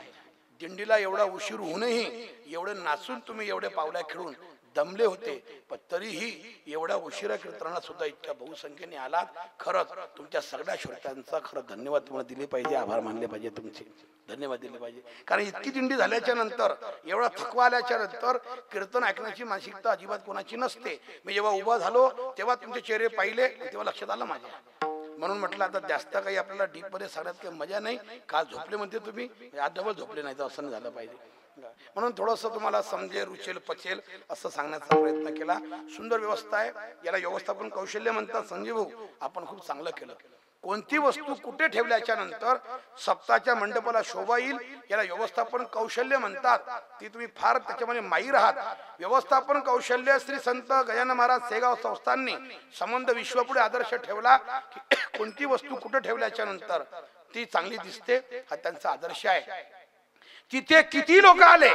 A: दिंडीला एवढा उशीर होऊनही एवढे नाचून तुम्ही एवढे पावल्या खेळून दमले होते, पण तरीही एवढ्या उशिरा कीर्तनाला सुद्धा इतक्या बहुसंख्येने आलात. खरंच तुमच्या सगळ्या श्रोत्यांचा खरं धन्यवाद तुम्हाला दिले पाहिजे, आभार मानले पाहिजे, तुमचे धन्यवाद दिले पाहिजे. कारण इतकी दिंडी झाल्याच्या नंतर एवढा थकवा आल्याच्या नंतर कीर्तन ऐकण्याची मानसिकता अजिबात कोणाची नसते. मी जेव्हा उभा झालो तेव्हा तुमचे चेहरे पाहिले तेव्हा लक्षात आलं माझ्या. म्हणून म्हटलं आता जास्त काही आपल्याला डीप मध्ये सांगण्यात काही मजा नाही. काल झोपले म्हणते तुम्ही, आज डबल झोपले नाही तर असं नाही झालं पाहिजे. म्हणून थोडस तुम्हाला समजेल रुचेल पचेल असं सांगण्याचा प्रयत्न केला. सुंदर व्यवस्था आहे, याला व्यवस्थापन कौशल्य म्हणतात. संजय भाऊ आपण खूप चांगलं केलं. कोणती वस्तू कुठे ठेवल्याच्या नंतर सप्ताहाच्या मंडपाला शोभा येईल याला व्यवस्थापन कौशल्य म्हणतात. ती तुम्ही फार त्याच्यामध्ये माहीर आहात. व्यवस्थापन कौशल्य श्री संत गजानन महाराज सेगाव संस्थांनी संबंध विश्वापुढे आदर्श ठेवला की कोणती वस्तू कुठे ठेवल्याच्या नंतर ती चांगली दिसते, हा त्यांचा आदर्श आहे. तिथे किती लोक आले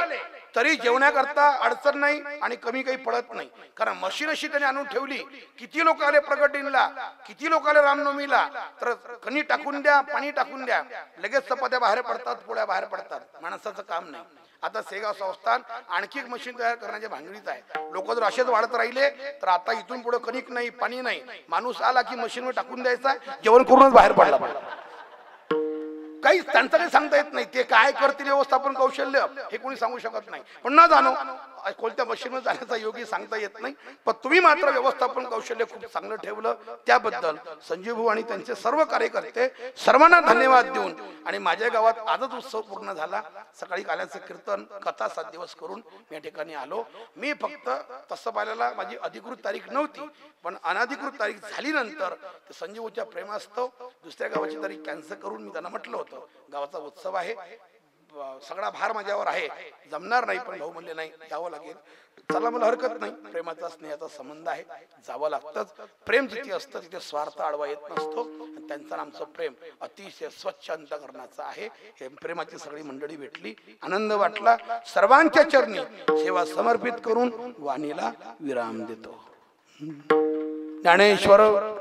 A: तरी जेवण्याकरता अडचण नाही आणि कमी काही पडत नाही. कारण मशीन अशी त्यांनी आणून ठेवली. किती लोक आले प्रगटीला, किती लोक आले रामनवमीला, तर कणी टाकून द्या, पाणी टाकून द्या, लगेच चपात्या बाहेर पडतात, पोळ्या बाहेर पडतात. माणसाचं काम नाही. आता सेगाव संस्थान आणखी एक मशीन तयार करण्याच्या भांगडीत आहे. लोक जर असेच वाढत राहिले तर आता इथून पुढे कणिक नाही, पाणी नाही, माणूस आला की मशीनवर टाकून द्यायचा, जेवण करूनच बाहेर पडला पाहिजे. काही त्यांचं काही सांगता येत नाही. ते काय करतील व्यवस्थापन कौशल्य हे कोणी सांगू शकत नाही. पण न जाणो कोणत्या मशीनवर जाण्याचा योगी सांगता येत नाही. पण तुम्ही मात्र व्यवस्थापन कौशल्य खूप चांगलं ठेवलं, त्याबद्दल संजीव भाऊ आणि त्यांचे सर्व कार्यकर्ते सर्वांना धन्यवाद देऊन. आणि माझ्या गावात आजच उत्सव पूर्ण झाला. सकाळी काल्याचं कीर्तन कथा 7 दिवस करून मी या ठिकाणी आलो. मी फक्त तसं पाहिल्याला माझी अधिकृत तारीख नव्हती, पण अनधिकृत तारीख झाली नंतर संजीव भाऊच्या प्रेमास्तव दुसऱ्या गावाची तारीख कॅन्सल करून मी त्यांना म्हटलं होतं गावाचा उत्सव आहे, सगळा भार माझ्यावर आहे, जमणार नाही. पण भाऊ म्हणले नाही, यावं लागेल. चला, मला हरकत नाही. प्रेमाचा स्नेहाचा संबंध आहे, जावं लागतंच. प्रेम जिथे असतं तिथे स्वार्थ आडवा येत नसतो. आणि त्यांचं आमचं प्रेम अतिशय स्वच्छ अंतकरणाचं आहे. हे प्रेमाची सगळी मंडळी भेटली, आनंद वाटला. सर्वांच्या चरणी सेवा समर्पित करून वाणीला विराम देतो. ज्ञानेश्वर
B: ज्ञानेश्वर